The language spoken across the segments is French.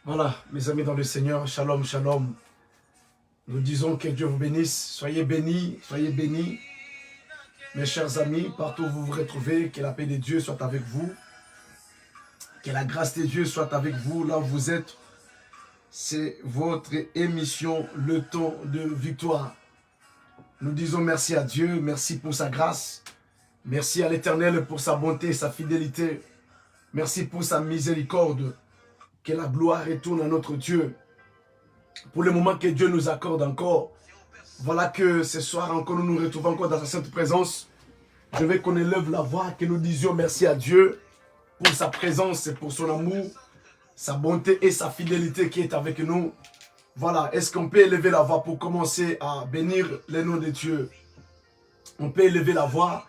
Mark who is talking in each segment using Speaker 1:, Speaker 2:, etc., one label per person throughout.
Speaker 1: Voilà, mes amis dans le Seigneur, shalom, shalom. Nous disons que Dieu vous bénisse. Soyez bénis. Mes chers amis, partout où vous vous retrouvez, que la paix de Dieu soit avec vous. Que la grâce de Dieu soit avec vous là où vous êtes. C'est votre émission, le temps de victoire. Nous disons merci à Dieu, merci pour sa grâce. Merci à l'Éternel pour sa bonté et sa fidélité. Merci pour sa miséricorde. Que la gloire retourne à notre Dieu. Pour le moment que Dieu nous accorde encore. Voilà que ce soir encore, nous nous retrouvons encore dans sa sainte présence. Je veux qu'on élève la voix, que nous disions merci à Dieu pour sa présence et pour son amour, sa bonté et sa fidélité qui est avec nous. Voilà, est-ce qu'on peut élever la voix pour commencer à bénir le nom de Dieu? On peut élever la voix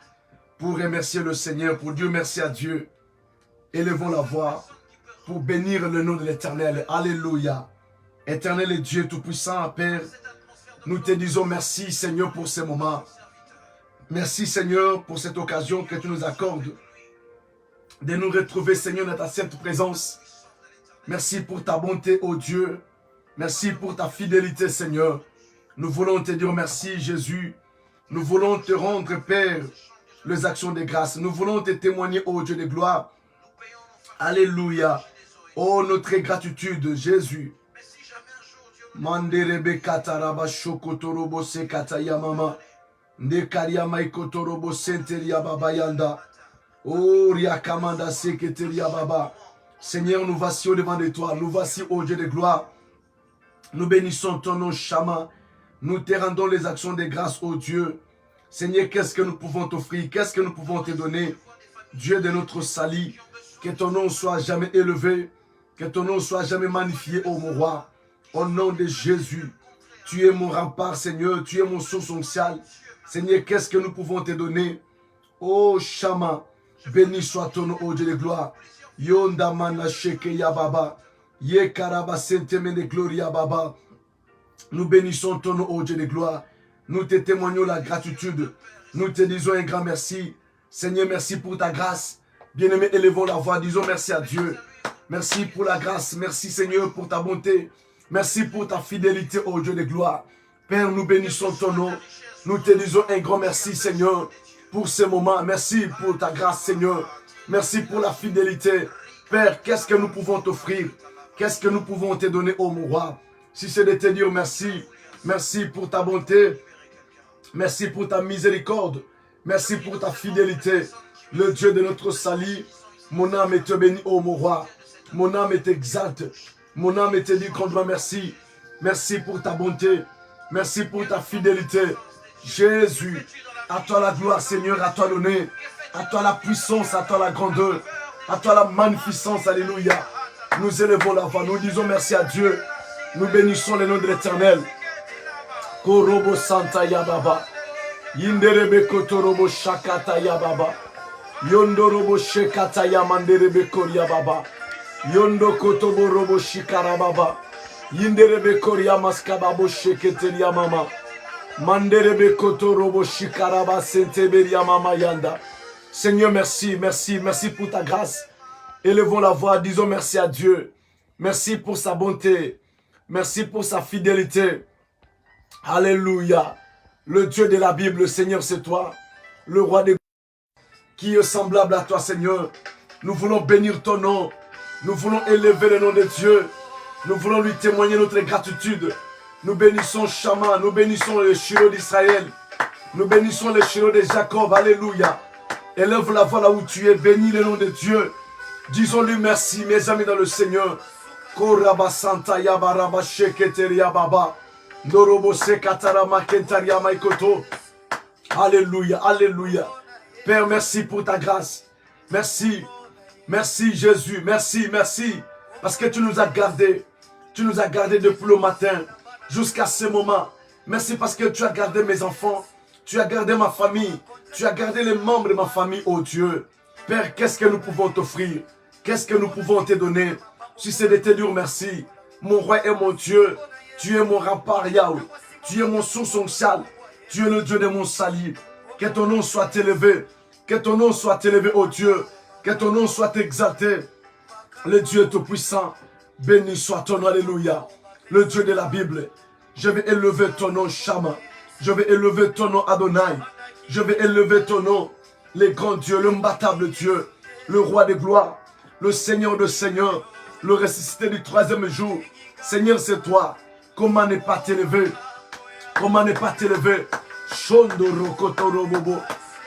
Speaker 1: pour remercier le Seigneur, pour dire merci à Dieu. Élevons la voix pour bénir le nom de l'Éternel. Alléluia. Éternel et Dieu Tout-Puissant, Père, nous te disons merci Seigneur pour ce moment. Merci Seigneur pour cette occasion que tu nous accordes de nous retrouver Seigneur dans ta sainte présence. Merci pour ta bonté, ô Dieu. Merci pour ta fidélité Seigneur. Nous voulons te dire merci Jésus. Nous voulons te rendre Père les actions de grâce. Nous voulons te témoigner ô Dieu de gloire. Alléluia. Oh notre gratitude Jésus. Manderebe kataraba shokotorobo se kataya mama. Ndekaria maikotorobo senteria baba yanda. Oh riakamanda seketeria baba. Seigneur, nous voici au devant de toi. Nous voici au Dieu de gloire. Nous bénissons ton nom, Shama. Nous te rendons les actions de grâce, ô Dieu. Seigneur, qu'est-ce que nous pouvons t'offrir? Qu'est-ce que nous pouvons te donner? Dieu de notre salut, que ton nom soit jamais élevé. Que ton nom soit jamais magnifié, ô mon roi. Au nom de Jésus, tu es mon rempart, Seigneur. Tu es mon source sociale. Seigneur, qu'est-ce que nous pouvons te donner? Oh Shama, béni soit ton nom, ô Dieu de gloire. Yonda mana sheke ya baba. Ye karaba sentemene gloria baba. Nous bénissons ton nom, ô Dieu de gloire. Nous te témoignons la gratitude. Nous te disons un grand merci. Seigneur, merci pour ta grâce. Bien-aimés, élevons la voix. Disons merci à Dieu. Merci pour la grâce. Merci Seigneur pour ta bonté. Merci pour ta fidélité, ô Dieu de gloire. Père, nous bénissons ton nom. Nous te disons un grand merci, Seigneur, pour ce moment. Merci pour ta grâce, Seigneur. Merci pour la fidélité. Père, qu'est-ce que nous pouvons t'offrir? Qu'est-ce que nous pouvons te donner, ô mon roi? Si c'est de te dire merci. Merci pour ta bonté. Merci pour ta miséricorde. Merci pour ta fidélité. Le Dieu de notre salut. Mon âme te bénit, ô mon roi. Mon âme t'exalte. Mon âme te dit grandement merci. Merci pour ta bonté. Merci pour ta fidélité. Jésus, à toi la gloire, Seigneur, à toi l'honneur, à toi la puissance, à toi la grandeur, à toi la magnificence, alléluia. Nous élevons la voix, nous disons merci à Dieu. Nous bénissons le nom de l'Éternel. Korobo Santa Yababa. Yinderebe Kotorobo Shakata Yababa. Yondorobo Shekata Yamanderebe Koria Baba. Yondo Kotobo Robo Shikara Baba. Yinderebe Koria Maskababo Sheketeria Mama. Manderebe Kotorobo Shikaraba Senteberia Mama Yanda. Seigneur, merci, merci, merci pour ta grâce. Élevons la voix, disons merci à Dieu. Merci pour sa bonté. Merci pour sa fidélité. Alléluia. Le Dieu de la Bible, Seigneur, c'est toi. Le roi des qui est semblable à toi, Seigneur. Nous voulons bénir ton nom. Nous voulons élever le nom de Dieu. Nous voulons lui témoigner notre gratitude. Nous bénissons Shama. Nous bénissons le Shiloh d'Israël. Nous bénissons le Shiloh de Jacob. Alléluia. Élève la voix là où tu es. Bénis le nom de Dieu. Disons-lui merci, mes amis dans le Seigneur. Koraba Santa Yabaraba Sheketeria Baba. Norobo Sekatarama Kentaria Maikoto. Alléluia, alléluia. Père, merci pour ta grâce. Merci. Merci Jésus. Merci, merci. Parce que tu nous as gardés. Tu nous as gardés depuis le matin jusqu'à ce moment. Merci parce que tu as gardé mes enfants. Tu as gardé ma famille. Tu as gardé les membres de ma famille, oh Dieu. Père, qu'est-ce que nous pouvons t'offrir? Qu'est-ce que nous pouvons te donner? Si c'est de te dire merci. Mon roi et mon Dieu. Tu es mon rempart, Yahweh. Tu es mon source sociale. Tu es le Dieu de mon salut. Que ton nom soit élevé. Que ton nom soit élevé, oh Dieu. Que ton nom soit exalté. Le Dieu Tout-Puissant. Béni soit ton nom, alléluia. Le Dieu de la Bible. Je vais élever ton nom, Shama. Je vais élever ton nom, Adonai. Je vais élever ton nom, les grands dieux, l'imbattable Dieu, le roi des gloires, le Seigneur de seigneurs, le ressuscité du troisième jour. Seigneur, c'est toi. Comment ne pas t'élever? Comment ne pas t'élever?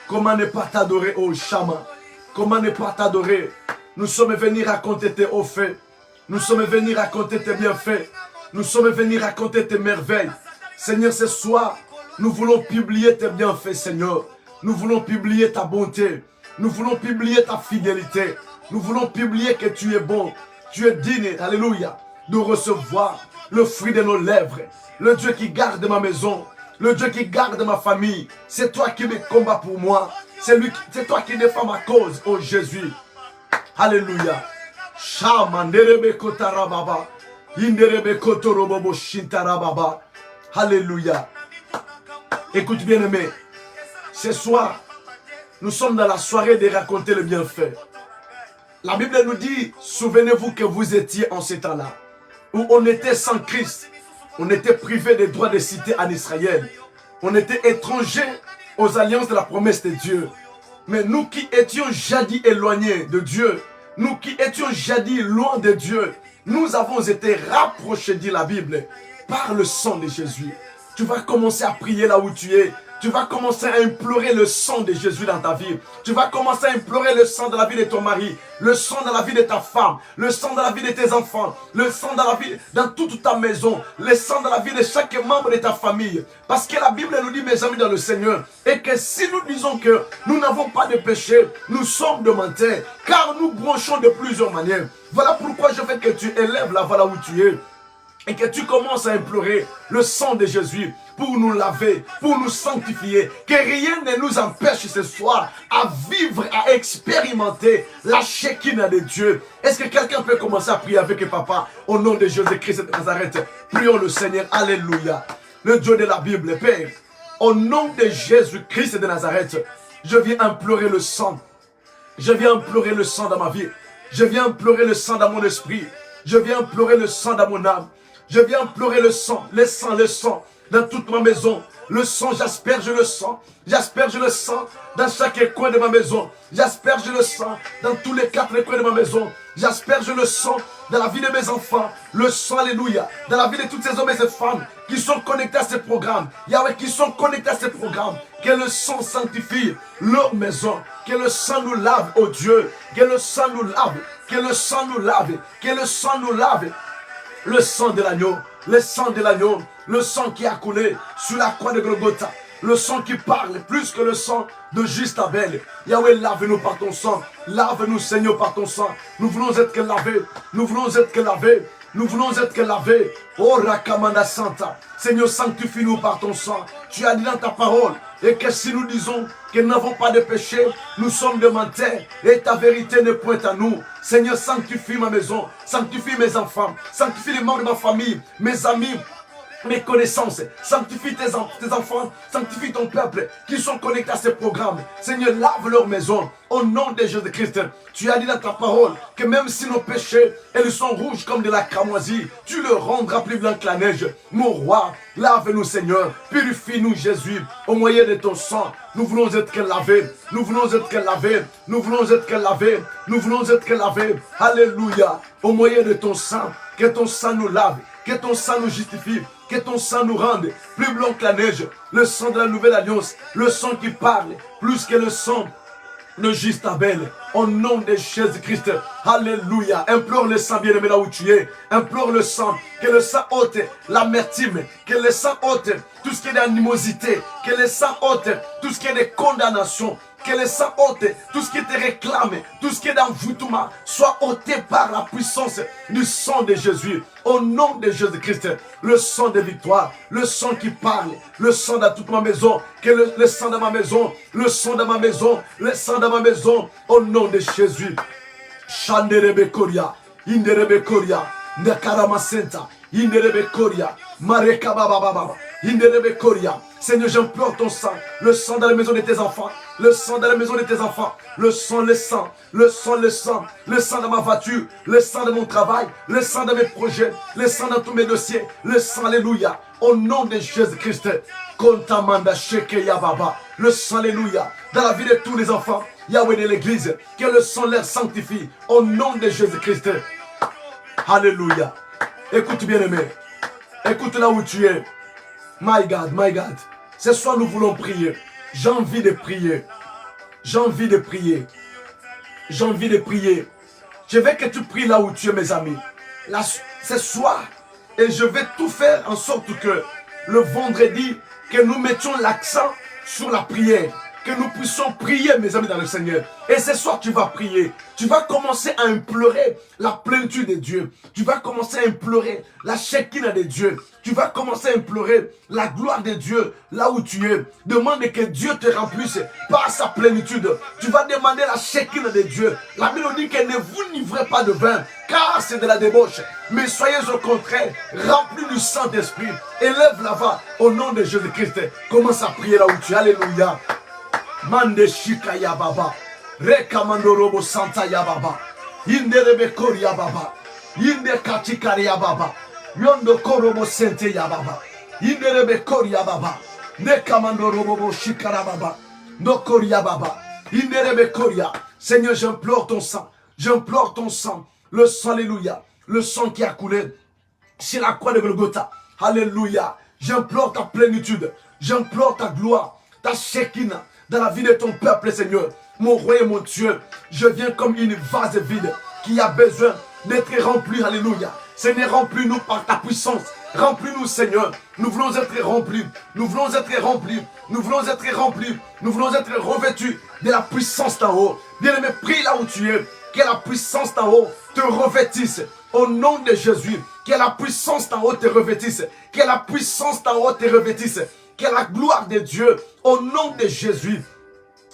Speaker 1: Comment ne pas t'adorer, oh Shama? Comment ne pas t'adorer? Nous sommes venus raconter tes hauts faits. Nous sommes venus raconter tes bienfaits. Nous sommes venus raconter tes merveilles. Seigneur, ce soir, nous voulons publier tes bienfaits, Seigneur. Nous voulons publier ta bonté. Nous voulons publier ta fidélité. Nous voulons publier que tu es bon. Tu es digne, alléluia, de recevoir le fruit de nos lèvres. Le Dieu qui garde ma maison. Le Dieu qui garde ma famille. C'est toi qui me combats pour moi. C'est toi qui défends ma cause, oh Jésus. Alléluia. Alléluia. Écoute bien aimé. Ce soir, nous sommes dans la soirée de raconter le bienfait. La Bible nous dit, souvenez-vous que vous étiez en ce temps-là, où on était sans Christ. On était privé des droits de cité en Israël. On était étrangers aux alliances de la promesse de Dieu. Mais nous qui étions jadis éloignés de Dieu, nous qui étions jadis loin de Dieu, nous avons été rapprochés, dit la Bible, par le sang de Jésus. Tu vas commencer à prier là où tu es. Tu vas commencer à implorer le sang de Jésus dans ta vie. Tu vas commencer à implorer le sang dans la vie de ton mari, le sang dans la vie de ta femme, le sang dans la vie de tes enfants, le sang dans la vie, dans toute ta maison, le sang dans la vie de chaque membre de ta famille. Parce que la Bible nous dit, mes amis dans le Seigneur, et que si nous disons que nous n'avons pas de péché, nous sommes de menteurs, car nous bronchons de plusieurs manières. Voilà pourquoi je veux que tu élèves là, voilà où tu es. Et que tu commences à implorer le sang de Jésus pour nous laver, pour nous sanctifier. Que rien ne nous empêche ce soir à vivre, à expérimenter la Shekinah de Dieu. Est-ce que quelqu'un peut commencer à prier avec papa au nom de Jésus-Christ de Nazareth? Prions le Seigneur. Alléluia. Le Dieu de la Bible, Père. Au nom de Jésus-Christ de Nazareth, je viens implorer le sang. Je viens implorer le sang dans ma vie. Je viens implorer le sang dans mon esprit. Je viens implorer le sang dans mon âme. Je viens implorer le sang dans toute ma maison. Le sang, j'asperge le sang. J'asperge le sang dans chaque coin de ma maison. J'asperge le sang dans tous les 4 coins de ma maison. J'asperge le sang dans la vie de mes enfants. Le sang, alléluia, dans la vie de toutes ces hommes et ces femmes qui sont connectés à ces programmes. Yahweh, qui sont connectés à ces programmes. Que le sang sanctifie leur maison. Que le sang nous lave, oh Dieu. Que le sang nous lave. Que le sang nous lave. Que le sang nous lave. Le sang de l'agneau, le sang de l'agneau, le sang qui a coulé sur la croix de Golgotha, le sang qui parle plus que le sang de juste Abel. Yahweh, lave-nous par ton sang, lave-nous Seigneur par ton sang. Nous voulons être que lavés, nous voulons être que lavés, nous voulons être que lavés. Oh Rakamanda Santa, Seigneur, sanctifie-nous par ton sang. Tu as dit dans ta parole, et que si nous disons que nous n'avons pas de péché, nous sommes des menteurs, et ta vérité ne pointe à nous. Seigneur, sanctifie ma maison, sanctifie mes enfants, sanctifie les membres de ma famille, mes amis, mes connaissances, sanctifie tes enfants, sanctifie ton peuple qui sont connectés à ces programmes. Seigneur, lave leur maison au nom de Jésus-Christ. Tu as dit dans ta parole que même si nos péchés, elles sont rouges comme de la cramoisie, tu le rendras plus blanc que la neige. Mon roi, lave-nous Seigneur, purifie-nous Jésus, au moyen de ton sang. Nous voulons être que lavés, nous voulons être que lavés, nous voulons être que lavés, nous voulons être que lavés. Alléluia, au moyen de ton sang, que ton sang nous lave, que ton sang nous justifie, que ton sang nous rende plus blanc que la neige. Le sang de la nouvelle alliance, le sang qui parle plus que le sang de juste Abel. Au nom de Jésus-Christ, alléluia. Implore le sang bien-aimé là où tu es. Implore le sang, que le sang ôte l'amertume, que le sang ôte tout ce qui est d'animosité, que le sang ôte tout ce qui est de condamnation, que le sang ôte tout ce qui te réclame, tout ce qui est d'envoûtement, soit ôté par la puissance du sang de Jésus. Au nom de Jésus-Christ, le sang de victoire, le sang qui parle, le sang dans toute ma maison, que le sang dans ma maison, le sang dans ma maison, le sang dans ma maison, au nom de Jésus. Shanderebe Koria, Inderebe Koria, Nakarama Senta, Inderebe Koria, Mareka Baba Baba, Inderebe Koria. Seigneur, j'implore ton sang, le sang dans la maison de tes enfants, le sang dans la maison de tes enfants, le sang, le sang, le sang, le sang, le sang dans ma voiture, le sang de mon travail, le sang dans mes projets, le sang dans tous mes dossiers, le sang, alléluia, au nom de Jésus-Christ, Kontamanda Sheke Yababa, le sang, alléluia, dans la vie de tous les enfants, Yahweh de l'église, que le sang leur sanctifie, au nom de Jésus-Christ, alléluia. Écoute bien aimé, écoute là où tu es, my God, ce soir nous voulons prier. J'ai envie de prier. J'ai envie de prier. J'ai envie de prier. Je veux que tu pries là où tu es, mes amis. Là, ce soir. Et je vais tout faire en sorte que le vendredi, que nous mettions l'accent sur la prière. Que nous puissions prier, mes amis, dans le Seigneur. Et ce soir, tu vas prier. Tu vas commencer à implorer la plénitude de Dieu. Tu vas commencer à implorer la Shekinah de Dieu. Tu vas commencer à implorer la gloire de Dieu là où tu es. Demande que Dieu te remplisse par sa plénitude. Tu vas demander la Shekinah de Dieu. La Bible dit que ne vous livrez pas de vin, car c'est de la débauche. Mais soyez au contraire remplis du Saint-Esprit. Élève là-bas au nom de Jésus-Christ. Commence à prier là où tu es. Alléluia. Mande shika ya baba, rekamando robo santa ya baba, inde rebekori ya baba, inde katikari ya baba, yondo korobo sente ya baba, inde rebekori ya baba, nekamando robo shikara baba, nokori ya baba, inde rebekori ya. Seigneur, j'implore ton sang, le sang, alléluia, le sang qui a coulé sur la croix de Golgotha, alléluia. J'implore ta plénitude, j'implore ta gloire, ta Shekinah dans la vie de ton peuple, Seigneur. Mon roi et mon Dieu, je viens comme une vase vide qui a besoin d'être rempli, alléluia. Seigneur, remplis-nous par ta puissance. Remplis-nous, Seigneur. Nous voulons être remplis. Nous voulons être remplis. Nous voulons être remplis. Nous voulons être revêtus de la puissance d'en haut. Bien-aimé, prie là où tu es. Que la puissance d'en haut te revêtisse. Au nom de Jésus. Que la puissance d'en haut te revêtisse. Que la puissance d'en haut te revêtisse. Que la gloire de Dieu, au nom de Jésus,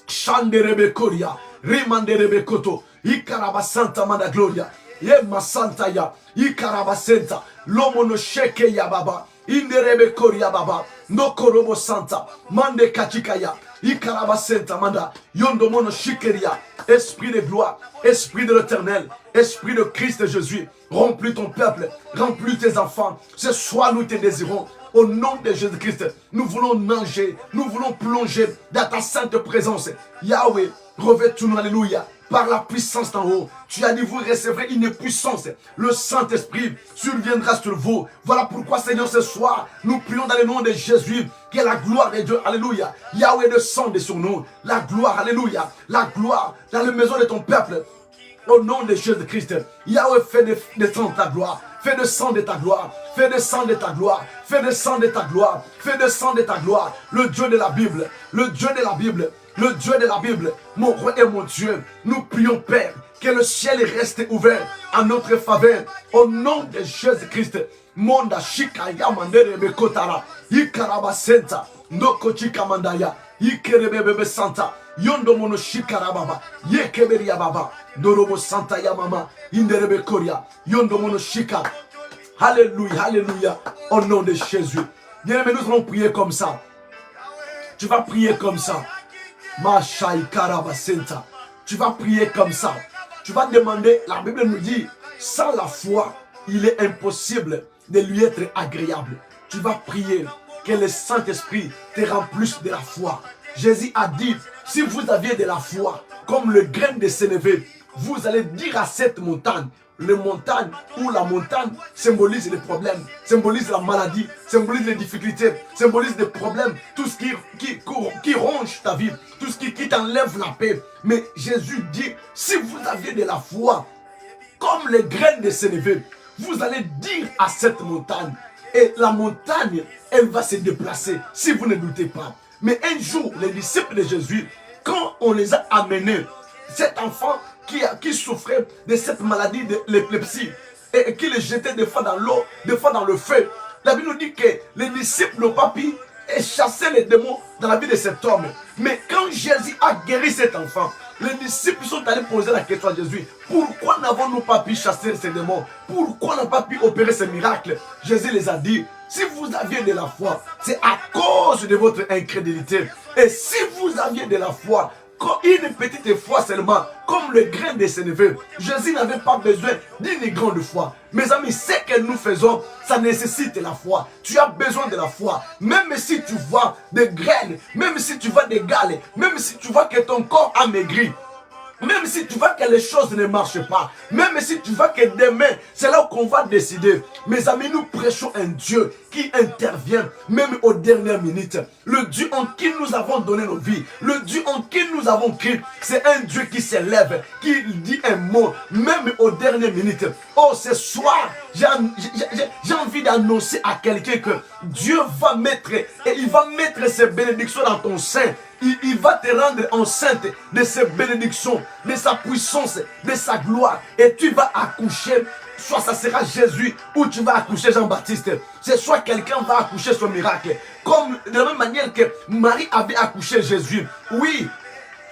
Speaker 1: Shanderebe Koria, Rimanderebe Koto, Ikaraba Santa Manda Gloria, Yema Santa Ya, Ikaraba Santa, Lomono Sheke Ya Baba, Inderebe Koria Baba, Nokorobo Santa, Mande Kachikaya, Ikaraba Santa Manda, Yondomono Shikeria, Esprit de gloire, Esprit de l'Éternel, Esprit de Christ Jésus, remplis ton peuple, remplis tes enfants, ce soir nous te désirons. Au nom de Jésus-Christ, nous voulons nager, nous voulons plonger dans ta sainte présence. Yahweh, revêt-nous, alléluia, par la puissance d'en haut. Tu as dit, vous recevrez une puissance. Le Saint-Esprit surviendra sur vous. Voilà pourquoi, Seigneur, ce soir, nous prions dans le nom de Jésus, que la gloire de Dieu, alléluia. Yahweh descende sur nous. La gloire, alléluia. La gloire dans la maison de ton peuple. Au nom de Jésus-Christ, Yahweh, fais descendre ta gloire. Fais descendre ta gloire. Fais descendre ta gloire. Fais descendre ta gloire. Fais descendre ta gloire. Le Dieu de la Bible. Le Dieu de la Bible. Le Dieu de la Bible. Mon roi et mon Dieu. Nous prions, Père, que le ciel reste ouvert à notre faveur. Au nom de Jésus-Christ. Monda shikaya mandere bekotara. Ikaraba senta. Noko chika mandaya. Ikerebebe santa. Yondo mono shikarababa. Yekeberia baba. Dorobo santa ya mama. Inderebe koria. Yondo mono shika. Alléluia, alléluia. Au nom de Jésus. Bien-aimés, nous allons prier comme ça. Tu vas prier comme ça. Mashai karaba senta. Tu vas prier comme ça. Tu vas demander, la Bible nous dit, sans la foi, il est impossible de lui être agréable. Tu vas prier que le Saint-Esprit te remplisse de la foi. Jésus a dit, si vous aviez de la foi, comme le grain de sénévé, vous allez dire à cette montagne, les montagnes ou la montagne symbolise les problèmes, symbolise la maladie, symbolise les difficultés, symbolise les problèmes, tout ce qui ronge ta vie, tout ce qui t'enlève la paix. Mais Jésus dit, si vous aviez de la foi, comme les graines de sénévé, vous allez dire à cette montagne, et la montagne, elle va se déplacer, si vous ne doutez pas. Mais un jour, les disciples de Jésus, quand on les a amenés, cet enfant qui souffrait de cette maladie de l'épilepsie et qui le jetait des fois dans l'eau, des fois dans le feu. La Bible nous dit que les disciples n'ont pas pu chasser les démons dans la vie de cet homme. Mais quand Jésus a guéri cet enfant, les disciples sont allés poser la question à Jésus. Pourquoi n'avons-nous pas pu chasser ces démons? Pourquoi on n'a pas pu opérer ces miracles? Jésus les a dit, Si vous aviez de la foi, c'est à cause de votre incrédulité. Et si vous aviez de la foi, une petite foi seulement, comme le grain de sénévé, Jésus n'avait pas besoin d'une grande foi. Mes amis, ce que nous faisons, ça nécessite la foi. Tu as besoin de la foi. Même si tu vois des graines, même si tu vois des galets, même si tu vois que ton corps a maigri, même si tu vois que les choses ne marchent pas, même si tu vois que demain, c'est là qu'on va décider. Mes amis, nous prêchons un Dieu qui intervient même aux dernières minutes. Le Dieu en qui nous avons donné nos vies, le Dieu en qui nous avons cru, c'est un Dieu qui s'élève, qui dit un mot, même aux dernières minutes. Oh, ce soir, j'ai envie d'annoncer à quelqu'un que Dieu va mettre, et il va mettre ses bénédictions dans ton sein. Il va te rendre enceinte de ses bénédictions, de sa puissance, de sa gloire. Et tu vas accoucher, soit ça sera Jésus ou tu vas accoucher Jean-Baptiste. C'est soit quelqu'un va accoucher son miracle. Comme de la même manière que Marie avait accouché Jésus. Oui,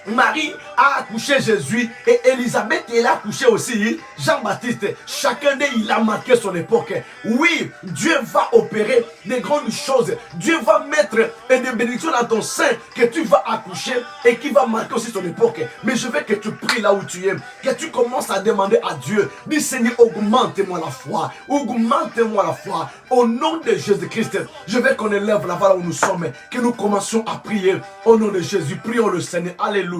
Speaker 1: Marie a accouché Jésus et Élisabeth, elle a accouché aussi Jean-Baptiste. Chacun d'eux, il a marqué son époque. Oui, Dieu va opérer des grandes choses. Dieu va mettre des bénédictions dans ton sein que tu vas accoucher et qui va marquer aussi son époque. Mais je veux que tu pries là où tu es, que tu commences à demander à Dieu. Dis Seigneur, augmente-moi la foi. Augmente-moi la foi. Au nom de Jésus-Christ, je veux qu'on élève la voix où nous sommes, que nous commencions à prier. Au nom de Jésus, prions le Seigneur. Alléluia.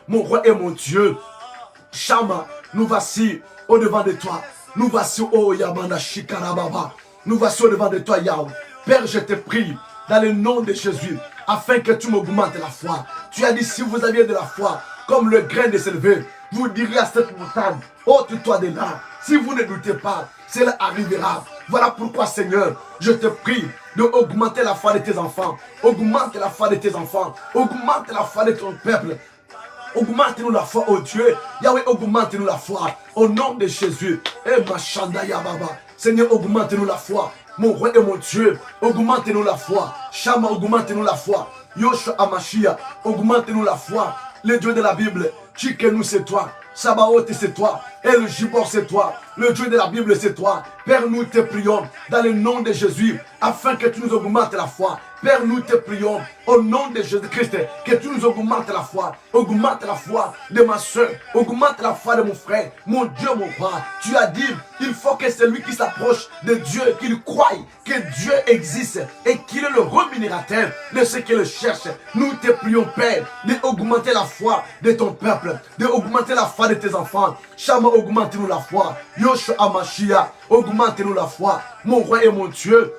Speaker 1: Mon roi et mon Dieu, Shama, nous voici au devant de toi. Nous voici au Yamanda Shikarababa. Nous voici au devant de toi, Yahweh. Père, je te prie dans le nom de Jésus, afin que tu m'augmentes la foi. Tu as dit, si vous aviez de la foi, comme le grain de s'élever, vous diriez à cette montagne, ôte-toi de là. Si vous ne doutez pas, cela arrivera. Voilà pourquoi, Seigneur, je te prie de augmenter la foi de tes enfants. Augmente la foi de tes enfants. Augmente la foi de ton peuple. Augmente-nous la foi, oh Dieu. Yahweh, augmente-nous la foi. Au nom de Jésus. Eh, Machanda Yababa. Seigneur, augmente-nous la foi. Mon roi et mon Dieu, augmente-nous la foi. Shama, augmente-nous la foi. Yoshua Amashia, augmente-nous la foi. Le Dieu de la Bible, Tchikenu, c'est toi. Sabaoth, c'est toi. El Jibor, c'est toi. Le Dieu de la Bible, c'est toi. Père, nous te prions dans le nom de Jésus, afin que tu nous augmentes la foi. Père, nous te prions au nom de Jésus-Christ, que tu nous augmentes la foi. Augmente la foi de ma soeur. Augmente la foi de mon frère. Mon Dieu, mon roi. Tu as dit, il faut que celui qui s'approche de Dieu, qu'il croie que Dieu existe et qu'il est le rémunérateur de ceux qui le cherchent. Nous te prions, Père, d'augmenter la foi de ton peuple, d'augmenter la foi de tes enfants. Shama, augmente-nous la foi. Yoshua Amashia, augmente-nous la foi. Mon roi et mon Dieu.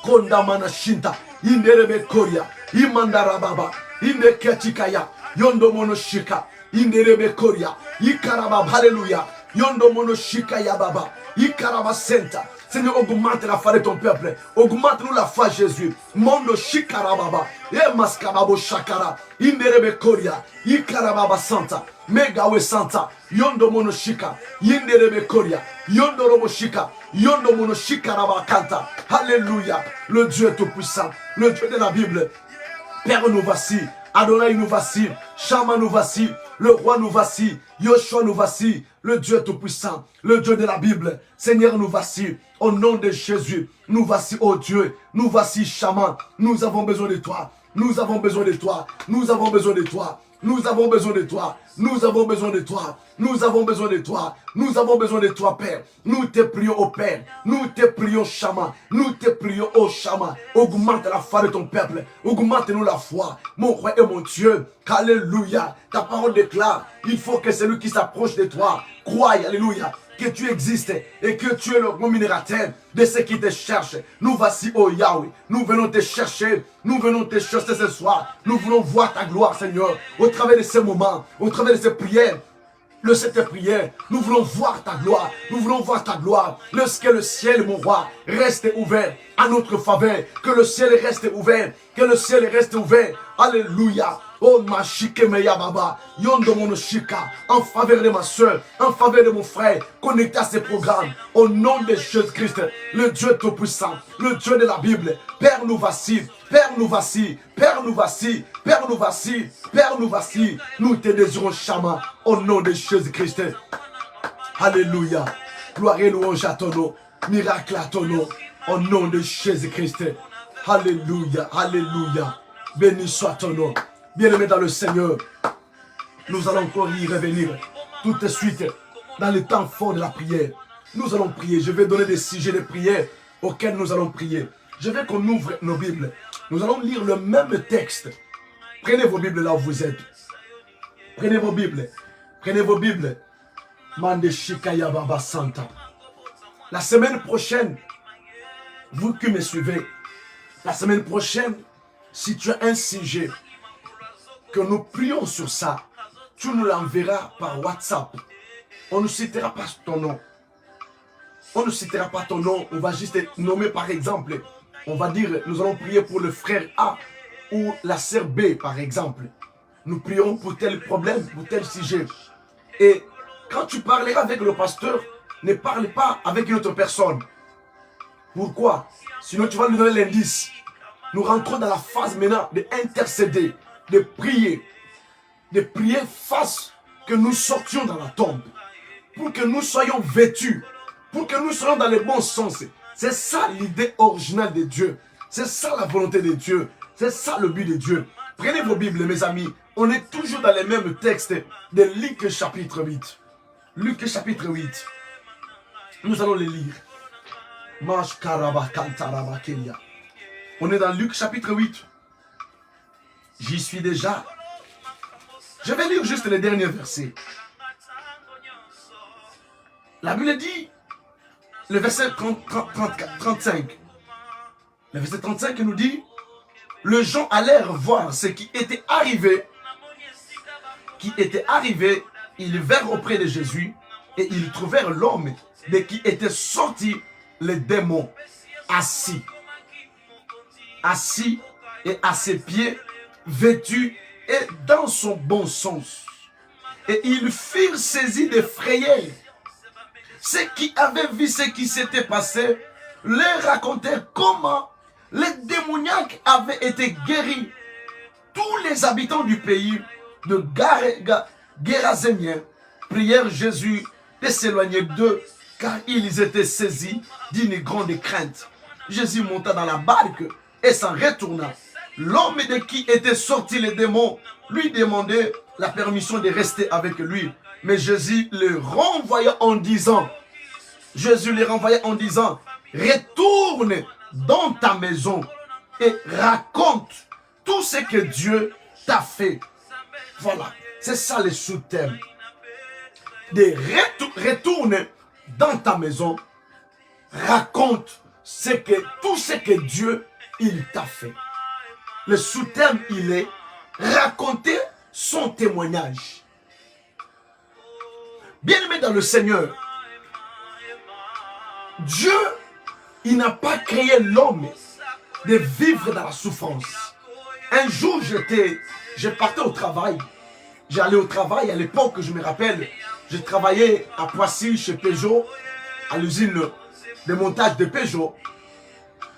Speaker 1: Kondamana Shinta, Inderebe Koria, Imandarababa, Indekechikaya, Yondo Monoshika, Inderebe Koria, Ikarabab, Alléluia, Yondo Monoshika Yababa, Ikaraba Senta. Seigneur, augmente la foi de ton peuple. Augmente-nous la foi, Jésus. Mondo Shikarababa, Emaskababo Shakara, Inderebe Koria, Ikarababa Santa, Megawe Santa, Yondo Monoshika, Inderebe Koria, Yondo Roboshika, Yondo Monoshika Rabakanta. Alléluia. Le Dieu tout-puissant, le Dieu de la Bible. Père, nous voici. Adonai, nous voici. Shama, nous voici. Le roi, nous voici. Yoshua, nous voici. Le Dieu tout-puissant, le Dieu de la Bible. Seigneur, nous voici. Au nom de Jésus, nous voici, oh Dieu. Nous voici, Shama. Nous avons besoin de toi. Nous avons besoin de toi. Nous avons besoin de toi. Nous avons besoin de toi. Nous avons besoin de toi. Nous avons besoin de toi. Nous avons besoin de toi, Père. Nous te prions, oh Père. Nous te prions, Shama. Nous te prions, oh Shama. Augmente la foi de ton peuple. Augmente-nous la foi. Mon roi et mon Dieu. Alléluia. Ta parole déclare. Il faut que celui qui s'approche de toi croie, alléluia, que tu existes et que tu es le rémunérateur de ceux qui te cherchent. Nous voici, oh Yahweh. Nous venons te chercher. Nous venons te chercher ce soir. Nous voulons voir ta gloire, Seigneur, au travers de ces moments, au travers de ces prières. Le cette prière, nous voulons voir ta gloire, nous voulons voir ta gloire. Lorsque le ciel, mon roi, reste ouvert à notre faveur, que le ciel reste ouvert, que le ciel reste ouvert. Alléluia. Oh ma Shikemeya Baba, Yondo Monoshika, en faveur de ma soeur, en faveur de mon frère, connecté à ces programmes, au nom de Jésus-Christ, le Dieu tout-puissant, le Dieu de la Bible. Père, nous voici, Père, nous voici, Père, nous voici, Père, nous voici, Père, nous voici. Nous te désirons, Shama, au nom de Jésus-Christ. Alléluia. Gloire et louange à ton nom, miracle à ton nom. Au nom de Jésus-Christ. Alléluia, alléluia. Béni soit ton nom. Bien-aimé dans le Seigneur, nous allons encore y revenir tout de suite dans le temps fort de la prière. Nous allons prier. Je vais donner des sujets de prière auxquels nous allons prier. Je veux qu'on ouvre nos Bibles. Nous allons lire le même texte. Prenez vos Bibles là où vous êtes. Prenez vos Bibles. Prenez vos Bibles. Mande Shikaya Baba Santa. La semaine prochaine, vous qui me suivez, la semaine prochaine, si tu as un sujet, que nous prions sur ça, tu nous l'enverras par WhatsApp. On ne citera pas ton nom. On ne citera pas ton nom. On va juste nommer par exemple. On va dire, nous allons prier pour le frère A ou la sœur B par exemple. Nous prions pour tel problème, pour tel sujet. Et quand tu parleras avec le pasteur, ne parle pas avec une autre personne. Pourquoi? Sinon tu vas lui donner l'indice. Nous rentrons dans la phase maintenant d'intercéder, de prier face que nous sortions dans la tombe, pour que nous soyons vêtus, pour que nous soyons dans le bon sens. C'est ça l'idée originale de Dieu. C'est ça la volonté de Dieu. C'est ça le but de Dieu. Prenez vos Bibles, mes amis. On est toujours dans les mêmes textes de Luc chapitre 8. Luc chapitre 8. Nous allons les lire. On est dans Luc chapitre 8. J'y suis déjà. Je vais lire juste les derniers versets. La Bible dit, le verset 35. Le verset 35 nous dit, les gens allèrent voir ce qui était arrivé. Ils vinrent auprès de Jésus et ils trouvèrent l'homme de qui était sorti les démons assis et à ses pieds, vêtu et dans son bon sens. Et ils furent saisis de frayeur. Ceux qui avaient vu ce qui s'était passé leur racontèrent comment les démoniaques avaient été guéris. Tous les habitants du pays de Géraséniens prièrent Jésus de s'éloigner d'eux, car ils étaient saisis d'une grande crainte. Jésus monta dans la barque et s'en retourna. L'homme de qui étaient sortis les démons lui demandait la permission de rester avec lui. Mais Jésus les renvoya en disant, retourne dans ta maison et raconte tout ce que Dieu t'a fait. Voilà, c'est ça le sous-thème. Retourne dans ta maison, raconte tout ce que Dieu il t'a fait. Le sous-thème, il est raconter son témoignage. Bien-aimé dans le Seigneur, Dieu, il n'a pas créé l'homme de vivre dans la souffrance. Un jour, je partais au travail. J'allais au travail, à l'époque, je me rappelle, je travaillais à Poissy chez Peugeot, à l'usine de montage de Peugeot.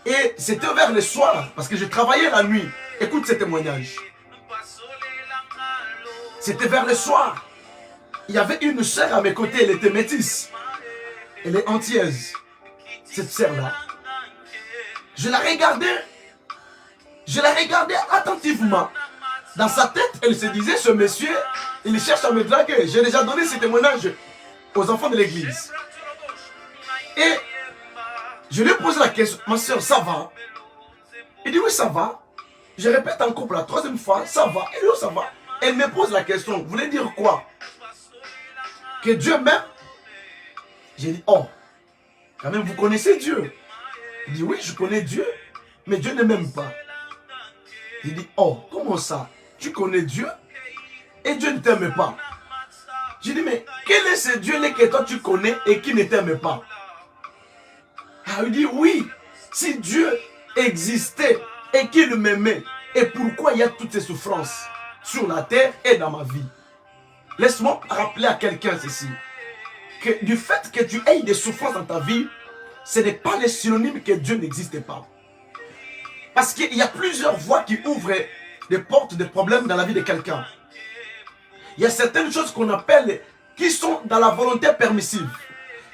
Speaker 1: Et c'était vers le soir, parce que je travaillais la nuit. Écoute ce témoignage. C'était vers le soir. Il y avait une sœur à mes côtés, elle était métisse. Elle est antillaise, cette sœur-là. Je la regardais attentivement. Dans sa tête, elle se disait, ce monsieur, il cherche à me draguer. J'ai déjà donné ce témoignage aux enfants de l'église. Et je lui ai posé la question, ma soeur, ça va? Il dit, oui, ça va. Je répète encore pour la troisième fois, ça va. Et lui, ça va. Elle me pose la question, vous voulez dire quoi? Que Dieu m'aime? J'ai dit, oh, quand même, vous connaissez Dieu? Il dit, oui, je connais Dieu, mais Dieu ne m'aime pas. Il dit, oh, comment ça? Tu connais Dieu et Dieu ne t'aime pas. J'ai dit, mais quel est ce Dieu-là que toi tu connais et qui ne t'aime pas? Ah, il dit, oui, si Dieu existait et qu'il m'aimait, et pourquoi il y a toutes ces souffrances sur la terre et dans ma vie? Laisse-moi rappeler à quelqu'un ceci, que du fait que tu aies des souffrances dans ta vie, ce n'est pas le synonyme que Dieu n'existe pas. Parce qu'il y a plusieurs voies qui ouvrent des portes de problèmes dans la vie de quelqu'un. Il y a certaines choses qu'on appelle, qui sont dans la volonté permissive.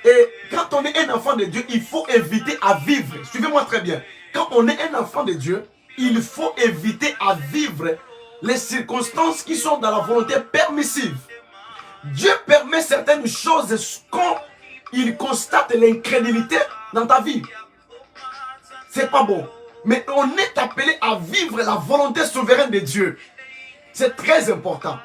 Speaker 1: Et Quand on est un enfant de Dieu, il faut éviter à vivre. Suivez-moi très bien. Quand on est un enfant de Dieu, il faut éviter à vivre les circonstances qui sont dans la volonté permissive. Dieu permet certaines choses quand il constate l'incrédulité dans ta vie. C'est pas bon. Mais on est appelé à vivre la volonté souveraine de Dieu. C'est très important.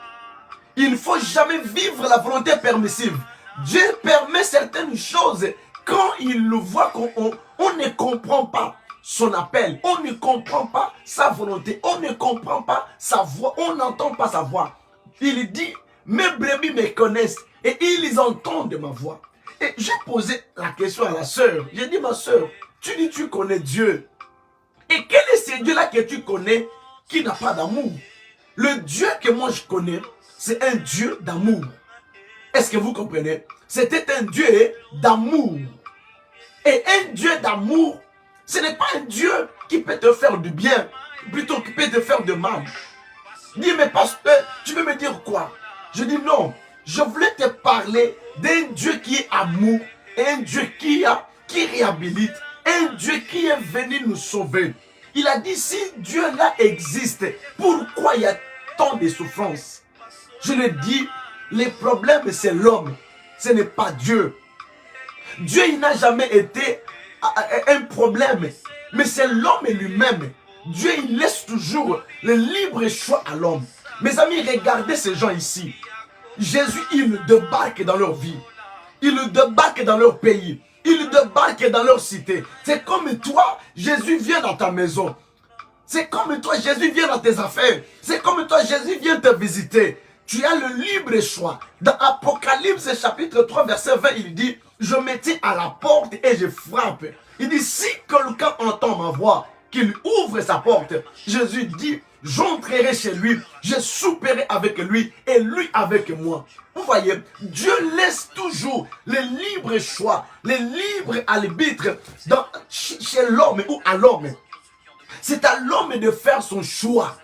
Speaker 1: Il ne faut jamais vivre la volonté permissive. Dieu permet certaines choses quand il le voit qu'on ne comprend pas son appel. On ne comprend pas sa volonté. On ne comprend pas sa voix. On n'entend pas sa voix. Il dit, mes brebis me connaissent et ils entendent ma voix. Et j'ai posé la question à la sœur. J'ai dit, ma sœur, tu dis tu connais Dieu. Et quel est ce Dieu-là que tu connais qui n'a pas d'amour? Le Dieu que moi je connais, c'est un Dieu d'amour. Est-ce que vous comprenez? C'était un Dieu d'amour. Et un Dieu d'amour, ce n'est pas un Dieu qui peut te faire du bien, plutôt qui peut te faire du mal. Dis, mais pasteur, tu veux me dire quoi? Je dis non, je voulais te parler d'un Dieu qui est amour, un Dieu qui réhabilite, un Dieu qui est venu nous sauver. Il a dit, si Dieu là existe, pourquoi il y a tant de souffrances? Je le dis, les problèmes c'est l'homme, ce n'est pas Dieu. Dieu il n'a jamais été un problème, mais c'est l'homme lui-même. Dieu il laisse toujours le libre choix à l'homme. Mes amis, regardez ces gens ici. Jésus il débarque dans leur vie, il débarque dans leur pays, il débarque dans leur cité. C'est comme toi, Jésus vient dans ta maison. C'est comme toi, Jésus vient dans tes affaires. C'est comme toi, Jésus vient te visiter. Tu as le libre choix. Dans Apocalypse chapitre 3 verset 20, il dit, je me tiens à la porte et je frappe. Il dit, si quelqu'un entend ma voix, qu'il ouvre sa porte. Jésus dit, j'entrerai chez lui, je souperai avec lui et lui avec moi. Vous voyez, Dieu laisse toujours le libre choix, le libre arbitre chez l'homme ou à l'homme. C'est à l'homme de faire son choix.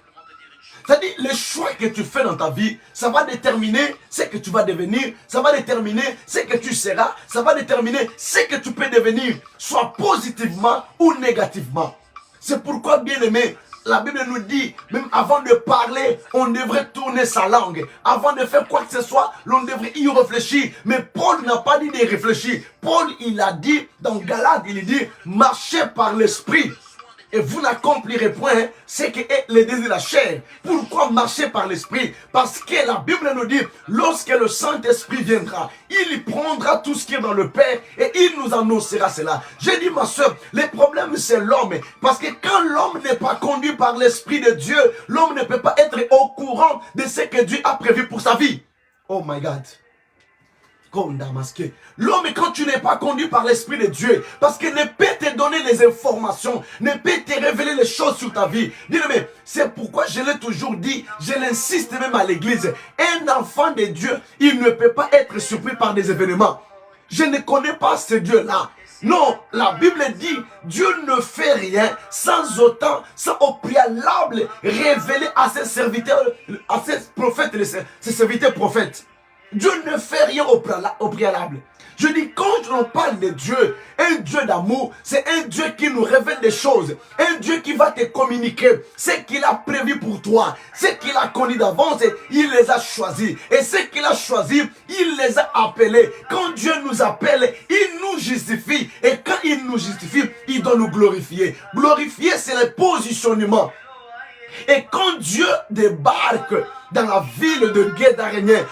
Speaker 1: C'est-à-dire, le choix que tu fais dans ta vie, ça va déterminer ce que tu vas devenir, ça va déterminer ce que tu seras, ça va déterminer ce que tu peux devenir, soit positivement ou négativement. C'est pourquoi, bien aimé, la Bible nous dit, même avant de parler, on devrait tourner sa langue. Avant de faire quoi que ce soit, l'on devrait y réfléchir. Mais Paul n'a pas dit de réfléchir. Paul, il a dit, dans Galates, il dit, marchez par l'esprit. Et vous n'accomplirez point ce que est le désir de la chair. Pourquoi marcher par l'esprit? Parce que la Bible nous dit, lorsque le Saint-Esprit viendra, il prendra tout ce qui est dans le Père et il nous annoncera cela. J'ai dit, ma soeur, le problème c'est l'homme. Parce que quand l'homme n'est pas conduit par l'Esprit de Dieu, l'homme ne peut pas être au courant de ce que Dieu a prévu pour sa vie. Oh my God. L'homme, quand tu n'es pas conduit par l'Esprit de Dieu, parce qu'il ne peut te donner les informations, ne peut te révéler les choses sur ta vie. Dis-le, c'est pourquoi je l'ai toujours dit, je l'insiste même à l'église. Un enfant de Dieu, il ne peut pas être surpris par des événements. Je ne connais pas ce Dieu-là. Non, la Bible dit, Dieu ne fait rien sans autant, sans au préalable révéler à ses serviteurs, à ses prophètes, ses serviteurs prophètes. Dieu ne fait rien au préalable. Je dis, quand on parle de Dieu, un Dieu d'amour, c'est un Dieu qui nous révèle des choses. Un Dieu qui va te communiquer ce qu'il a prévu pour toi. Ce qu'il a connu d'avance, il les a choisis. Et ce qu'il a choisis, il les a appelés. Quand Dieu nous appelle, il nous justifie. Et quand il nous justifie, il doit nous glorifier. Glorifier, c'est le positionnement. Et quand Dieu débarque dans la ville de Gadarénien,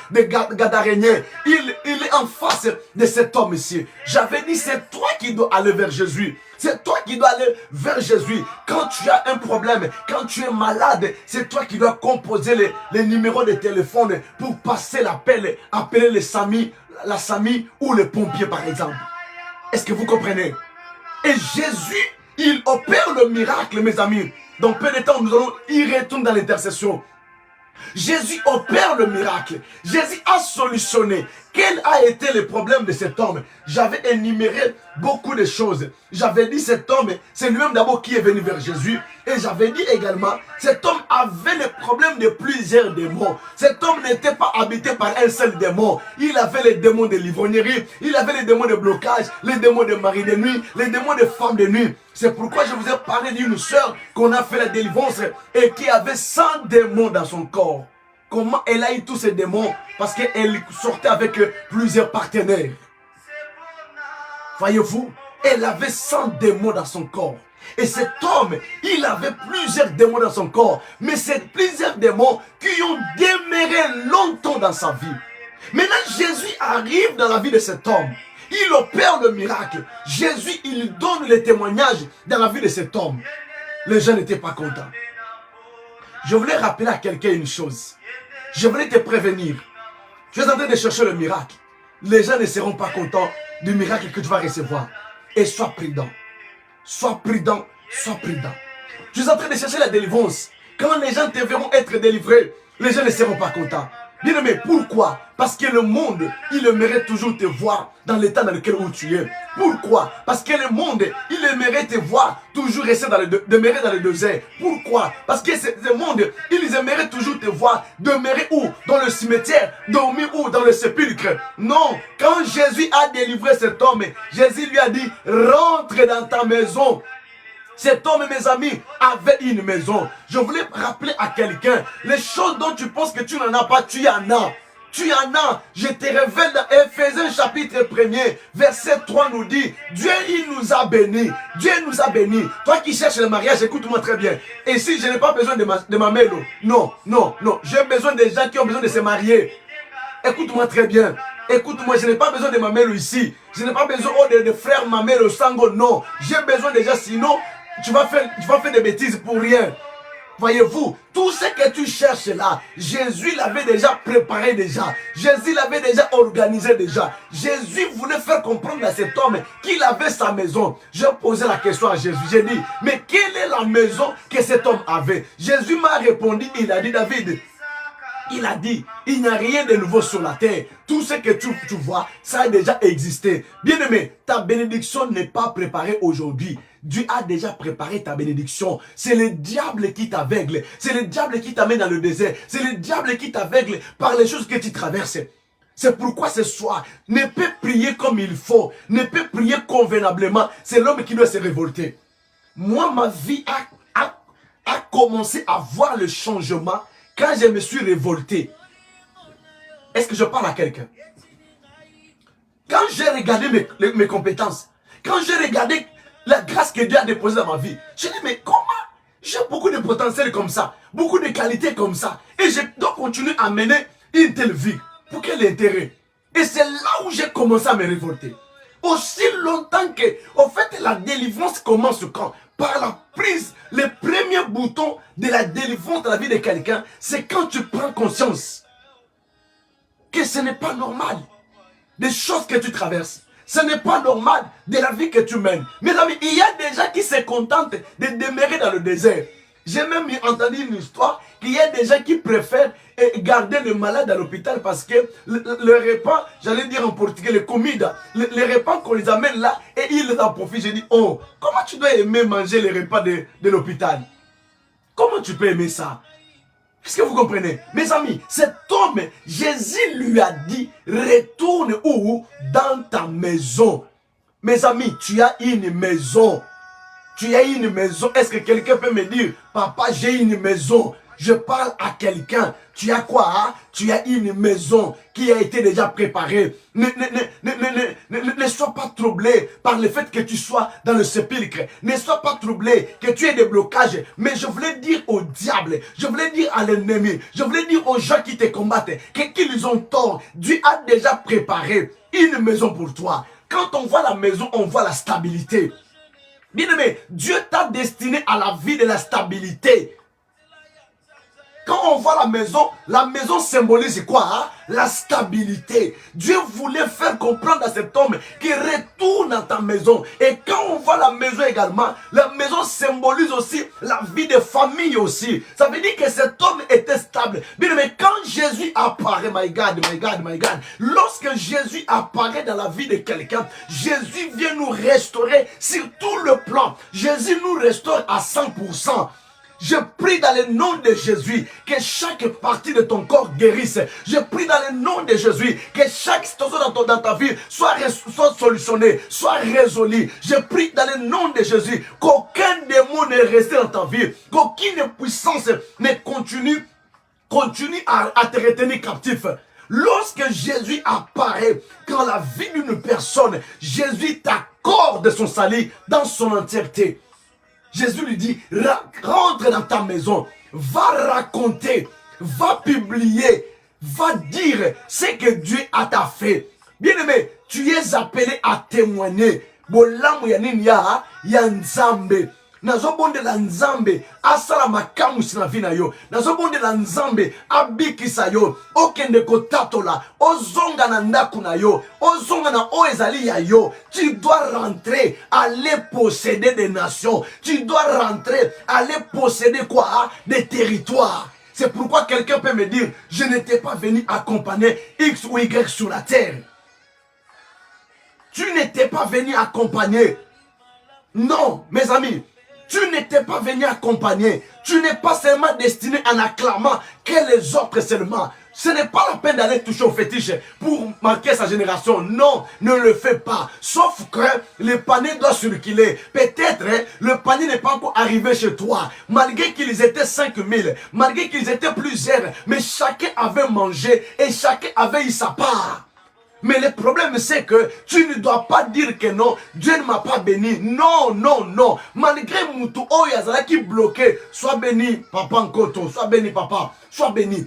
Speaker 1: il est en face de cet homme ici. J'avais dit, c'est toi qui dois aller vers Jésus. C'est toi qui dois aller vers Jésus. Quand tu as un problème, quand tu es malade, c'est toi qui dois composer les numéros de téléphone pour passer l'appel, appeler les SAMI, la SAMI ou les pompiers par exemple. Est-ce que vous comprenez? Et Jésus, il opère le miracle, mes amis. Dans peu de temps, nous allons y retourner dans l'intercession. Jésus opère le miracle. Jésus a solutionné. Quel a été le problème de cet homme? J'avais énuméré beaucoup de choses. J'avais dit cet homme, c'est lui-même d'abord qui est venu vers Jésus. Et j'avais dit également, cet homme avait le problème de plusieurs démons. Cet homme n'était pas habité par un seul démon. Il avait les démons de l'ivrognerie, il avait les démons de blocage, les démons de mari de nuit, les démons de femme de nuit. C'est pourquoi je vous ai parlé d'une sœur qu'on a fait la délivrance et qui avait 100 démons dans son corps. Comment elle a eu tous ces démons? Parce qu'elle sortait avec plusieurs partenaires. Voyez-vous, elle avait 100 démons dans son corps. Et cet homme, il avait plusieurs démons dans son corps. Mais c'est plusieurs démons qui ont demeuré longtemps dans sa vie. Maintenant, Jésus arrive dans la vie de cet homme. Il opère le miracle. Jésus, il donne le témoignage dans la vie de cet homme. Les gens n'étaient pas contents. Je voulais rappeler à quelqu'un une chose. Je voulais te prévenir. Tu es en train de chercher le miracle. Les gens ne seront pas contents du miracle que tu vas recevoir. Et sois prudent. Sois prudent. Sois prudent. Tu es en train de chercher la délivrance. Quand les gens te verront être délivrés, les gens ne seront pas contents. Bien aimé, pourquoi? Parce que le monde, il aimerait toujours te voir dans l'état dans lequel où tu es. Pourquoi? Parce que le monde, il aimerait te voir toujours rester demeurer dans le désert. Pourquoi? Parce que ce monde, ils aimeraient toujours te voir demeurer où? Dans le cimetière, dormir où? Dans le sépulcre. Non, quand Jésus a délivré cet homme, Jésus lui a dit, rentre dans ta maison. Cet homme, mes amis, avait une maison. Je voulais rappeler à quelqu'un, les choses dont tu penses que tu n'en as pas, tu en as. Tu en as. Je te révèle dans Éphésiens chapitre 1er, verset 3 nous dit, Dieu, il nous a bénis. Dieu nous a bénis. Toi qui cherches le mariage, écoute-moi très bien. Et si je n'ai pas besoin de ma mélo, non. J'ai besoin des gens qui ont besoin de se marier. Écoute-moi très bien. Écoute-moi, je n'ai pas besoin de ma mère ici. Je n'ai pas besoin de frère ma mère au sango. Non. J'ai besoin déjà, sinon, tu vas faire des bêtises pour rien. Voyez-vous, tout ce que tu cherches là, Jésus l'avait déjà préparé déjà. Jésus l'avait déjà organisé déjà. Jésus voulait faire comprendre à cet homme qu'il avait sa maison. J'ai posé la question à Jésus. J'ai dit, mais quelle est la maison que cet homme avait? Jésus m'a répondu, il a dit, David, il a dit, il n'y a rien de nouveau sur la terre. Tout ce que tu vois, ça a déjà existé. Bien-aimé, ta bénédiction n'est pas préparée aujourd'hui. Dieu a déjà préparé ta bénédiction. C'est le diable qui t'aveugle. C'est le diable qui t'amène dans le désert. C'est le diable qui t'aveugle par les choses que tu traverses. C'est pourquoi ce soir, ne peut prier comme il faut. Ne peut prier convenablement. C'est l'homme qui doit se révolter. Moi, ma vie a commencé à voir le changement quand je me suis révolté. Est-ce que je parle à quelqu'un? Quand j'ai regardé mes compétences, quand j'ai regardé la grâce que Dieu a déposée dans ma vie, je dis, mais comment? J'ai beaucoup de potentiel comme ça, beaucoup de qualités comme ça, et je dois continuer à mener une telle vie. Pour quel intérêt? Et c'est là où j'ai commencé à me révolter. Aussi longtemps que, au fait, la délivrance commence quand? Par la prise, le premier bouton de la délivrance dans la vie de quelqu'un, c'est quand tu prends conscience que ce n'est pas normal des choses que tu traverses. Ce n'est pas normal de la vie que tu mènes. Mes amis, il y a des gens qui se contentent de demeurer dans le désert. J'ai même entendu une histoire qu'il y a des gens qui préfèrent garder le malade à l'hôpital parce que le repas, j'allais dire en portugais, le comida, les repas qu'on les amène là et ils en profitent. J'ai dit, oh, comment tu dois aimer manger les repas de l'hôpital? Comment tu peux aimer ça? Est-ce que vous comprenez? Mes amis, cet homme, Jésus lui a dit, retourne où? Dans ta maison. Mes amis, tu as une maison. Tu as une maison. Est-ce que quelqu'un peut me dire, papa, j'ai une maison? Je parle à quelqu'un. Tu as quoi? Hein? Tu as une maison qui a été déjà préparée. Ne sois pas troublé par le fait que tu sois dans le sépulcre. Ne sois pas troublé que tu aies des blocages. Mais je voulais dire au diable, je voulais dire à l'ennemi, je voulais dire aux gens qui te combattent qu'ils ont tort. Dieu a déjà préparé une maison pour toi. Quand on voit la maison, on voit la stabilité. Bien aimé, Dieu t'a destiné à la vie de la stabilité. Quand on voit la maison symbolise quoi? Hein? La stabilité. Dieu voulait faire comprendre à cet homme qu'il retourne dans ta maison. Et quand on voit la maison également, la maison symbolise aussi la vie de famille aussi. Ça veut dire que cet homme était stable. Bien, mais quand Jésus apparaît, my God, lorsque Jésus apparaît dans la vie de quelqu'un, Jésus vient nous restaurer sur tout le plan. Jésus nous restaure à 100%. Je prie dans le nom de Jésus que chaque partie de ton corps guérisse. Je prie dans le nom de Jésus que chaque situation dans ta vie soit solutionnée, soit résolue. Je prie dans le nom de Jésus qu'aucun démon ne reste dans ta vie, qu'aucune puissance ne continue à te retenir captif. Lorsque Jésus apparaît dans la vie d'une personne, Jésus t'accorde son salut dans son entièreté. Jésus lui dit, rentre dans ta maison, va raconter, va publier, va dire ce que Dieu a fait. Bien-aimé, tu es appelé à témoigner. Bolamu ya nini ya nzambe. Nazobondela nzambe asala makamu sina vina yo. Nazobondela nzambe abikisa yo. Okende kotatola, ozonga na ndaku na yo, ozonga na oezali ya yo. Tu dois rentrer, aller posséder des nations. Tu dois rentrer, aller posséder quoi? Des territoires. C'est pourquoi quelqu'un peut me dire, je n'étais pas venu accompagner X ou Y sur la terre. Tu n'étais pas venu accompagner. Non, mes amis. Tu n'étais pas venu accompagner. Tu n'es pas seulement destiné en acclamant que les autres seulement. Ce n'est pas la peine d'aller toucher au fétiche pour marquer sa génération. Non, ne le fais pas. Sauf que le panier doit circuler. Peut-être le panier n'est pas encore arrivé chez toi. Malgré qu'ils étaient 5000, malgré qu'ils étaient plusieurs, mais chacun avait mangé et chacun avait eu sa part. Mais le problème c'est que tu ne dois pas dire que non, Dieu ne m'a pas béni. Non, non, non. Malgré Moutou Oyazala qui bloqué, sois béni papa Nkoto, sois béni papa, sois béni.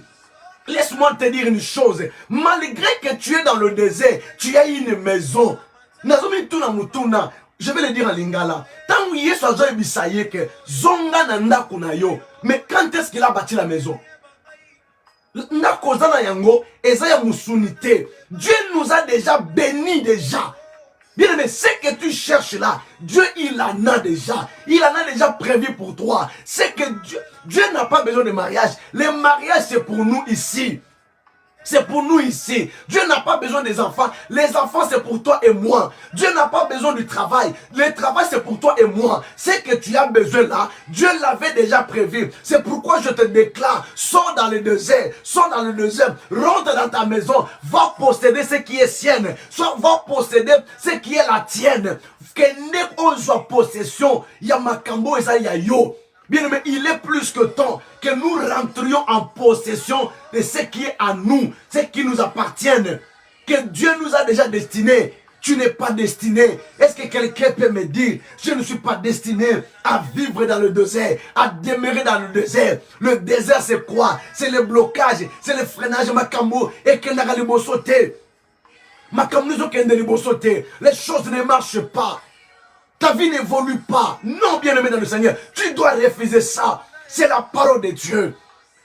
Speaker 1: Laisse-moi te dire une chose. Malgré que tu es dans le désert, tu as une maison. Nazomi tuna mutuna. Je vais le dire en lingala. Tant que Yesu a bisaye que zonga nanda kuna yo. Mais quand est-ce qu'il a bâti la maison? Dieu nous a déjà bénis déjà. Bien aimé, ce que tu cherches là, Dieu il en a déjà. Il en a déjà prévu pour toi. C'est que Dieu n'a pas besoin de mariage. Le mariage c'est pour nous ici. C'est pour nous ici. Dieu n'a pas besoin des enfants. Les enfants, c'est pour toi et moi. Dieu n'a pas besoin du travail. Le travail, c'est pour toi et moi. Ce que tu as besoin là, Dieu l'avait déjà prévu. C'est pourquoi je te déclare, sors dans le désert. Sors dans le désert. Rentre dans ta maison. Va posséder ce qui est sienne. Soit va posséder ce qui est la tienne. Que ne soit possession. Yamakambo et ça yo. Bien aimé, il est plus que temps que nous rentrions en possession de ce qui est à nous, ce qui nous appartient, que Dieu nous a déjà destiné. Tu n'es pas destiné. Est-ce que quelqu'un peut me dire, je ne suis pas destiné à vivre dans le désert, à demeurer dans le désert. Le désert c'est quoi? C'est le blocage, c'est le freinage, Makambo, et que n'a pas sauter. Makambo nous ont sauter. Les choses ne marchent pas. Ta vie n'évolue pas. Non, bien-aimé dans le Seigneur. Tu dois refuser ça. C'est la parole de Dieu.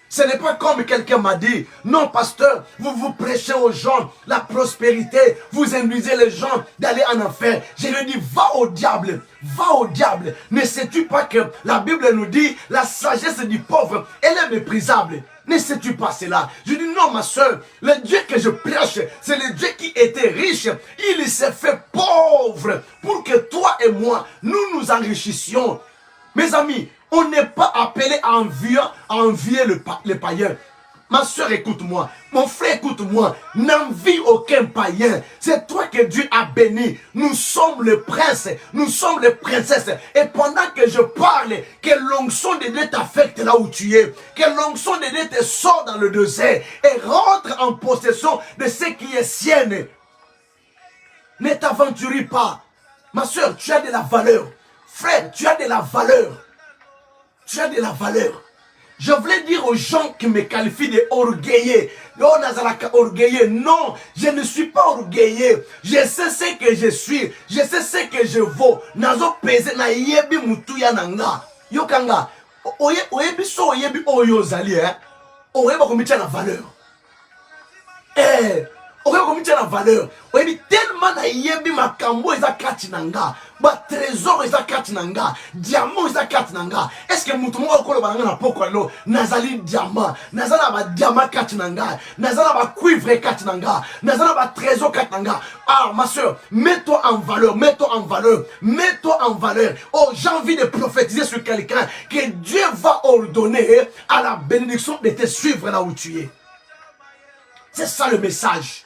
Speaker 1: Ce n'est pas comme quelqu'un m'a dit. Non, pasteur, vous prêchez aux gens la prospérité. Vous induisez les gens d'aller en enfer. Je lui dis, va au diable. Va au diable. Ne sais-tu pas que la Bible nous dit, la sagesse du pauvre, elle est méprisable. Ne sais-tu pas cela? Je dis non ma soeur, le Dieu que je prêche, c'est le Dieu qui était riche. Il s'est fait pauvre pour que toi et moi, nous nous enrichissions. Mes amis, on n'est pas appelé à envier les païens. Ma soeur, écoute-moi. Mon frère, écoute-moi. N'envie aucun païen. C'est toi que Dieu a béni. Nous sommes le prince. Nous sommes les princesses. Et pendant que je parle, que l'onction de Dieu t'affecte là où tu es. Que l'onction de Dieu te sort dans le désert. Et rentre en possession de ce qui est sienne. Ne t'aventuris pas. Ma soeur, tu as de la valeur. Frère, tu as de la valeur. Tu as de la valeur. Je voulais dire aux gens qui me qualifient d'orgueilleux. Oh, Nazalaka orgueilleux. Non, je ne suis pas orgueilleux. Je sais ce que je suis. Je sais ce que je vaux. Nazo pese na yebi mutu ya nanga. Yokanga. Oyebi so oyebi oyo zali. aurait pas commis la valeur. Aurait pas commis la valeur. Oui, tellement na yebi makambo eza kati nanga, ba trésor eza kati nanga, diamant eza kati nanga. Est-ce que mutumo okolo bananga na poko lo nazali diamant, nazala ba diamant kati nanga, nazala ba cuivre kati nanga, nazala ba trésor kati nanga. Ah ma soeur, mets-toi en valeur, mets-toi en valeur, mets-toi en valeur. Oh, j'ai envie de prophétiser sur quelqu'un que Dieu va ordonner à la bénédiction de te suivre là où tu es. C'est ça le message.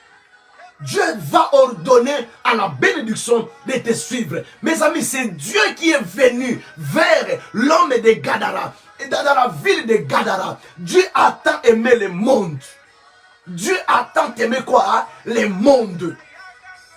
Speaker 1: Dieu va ordonner à la bénédiction de te suivre. Mes amis, c'est Dieu qui est venu vers l'homme de Gadara. Et dans la ville de Gadara, Dieu a tant aimé le monde. Dieu a tant aimé quoi? Le monde.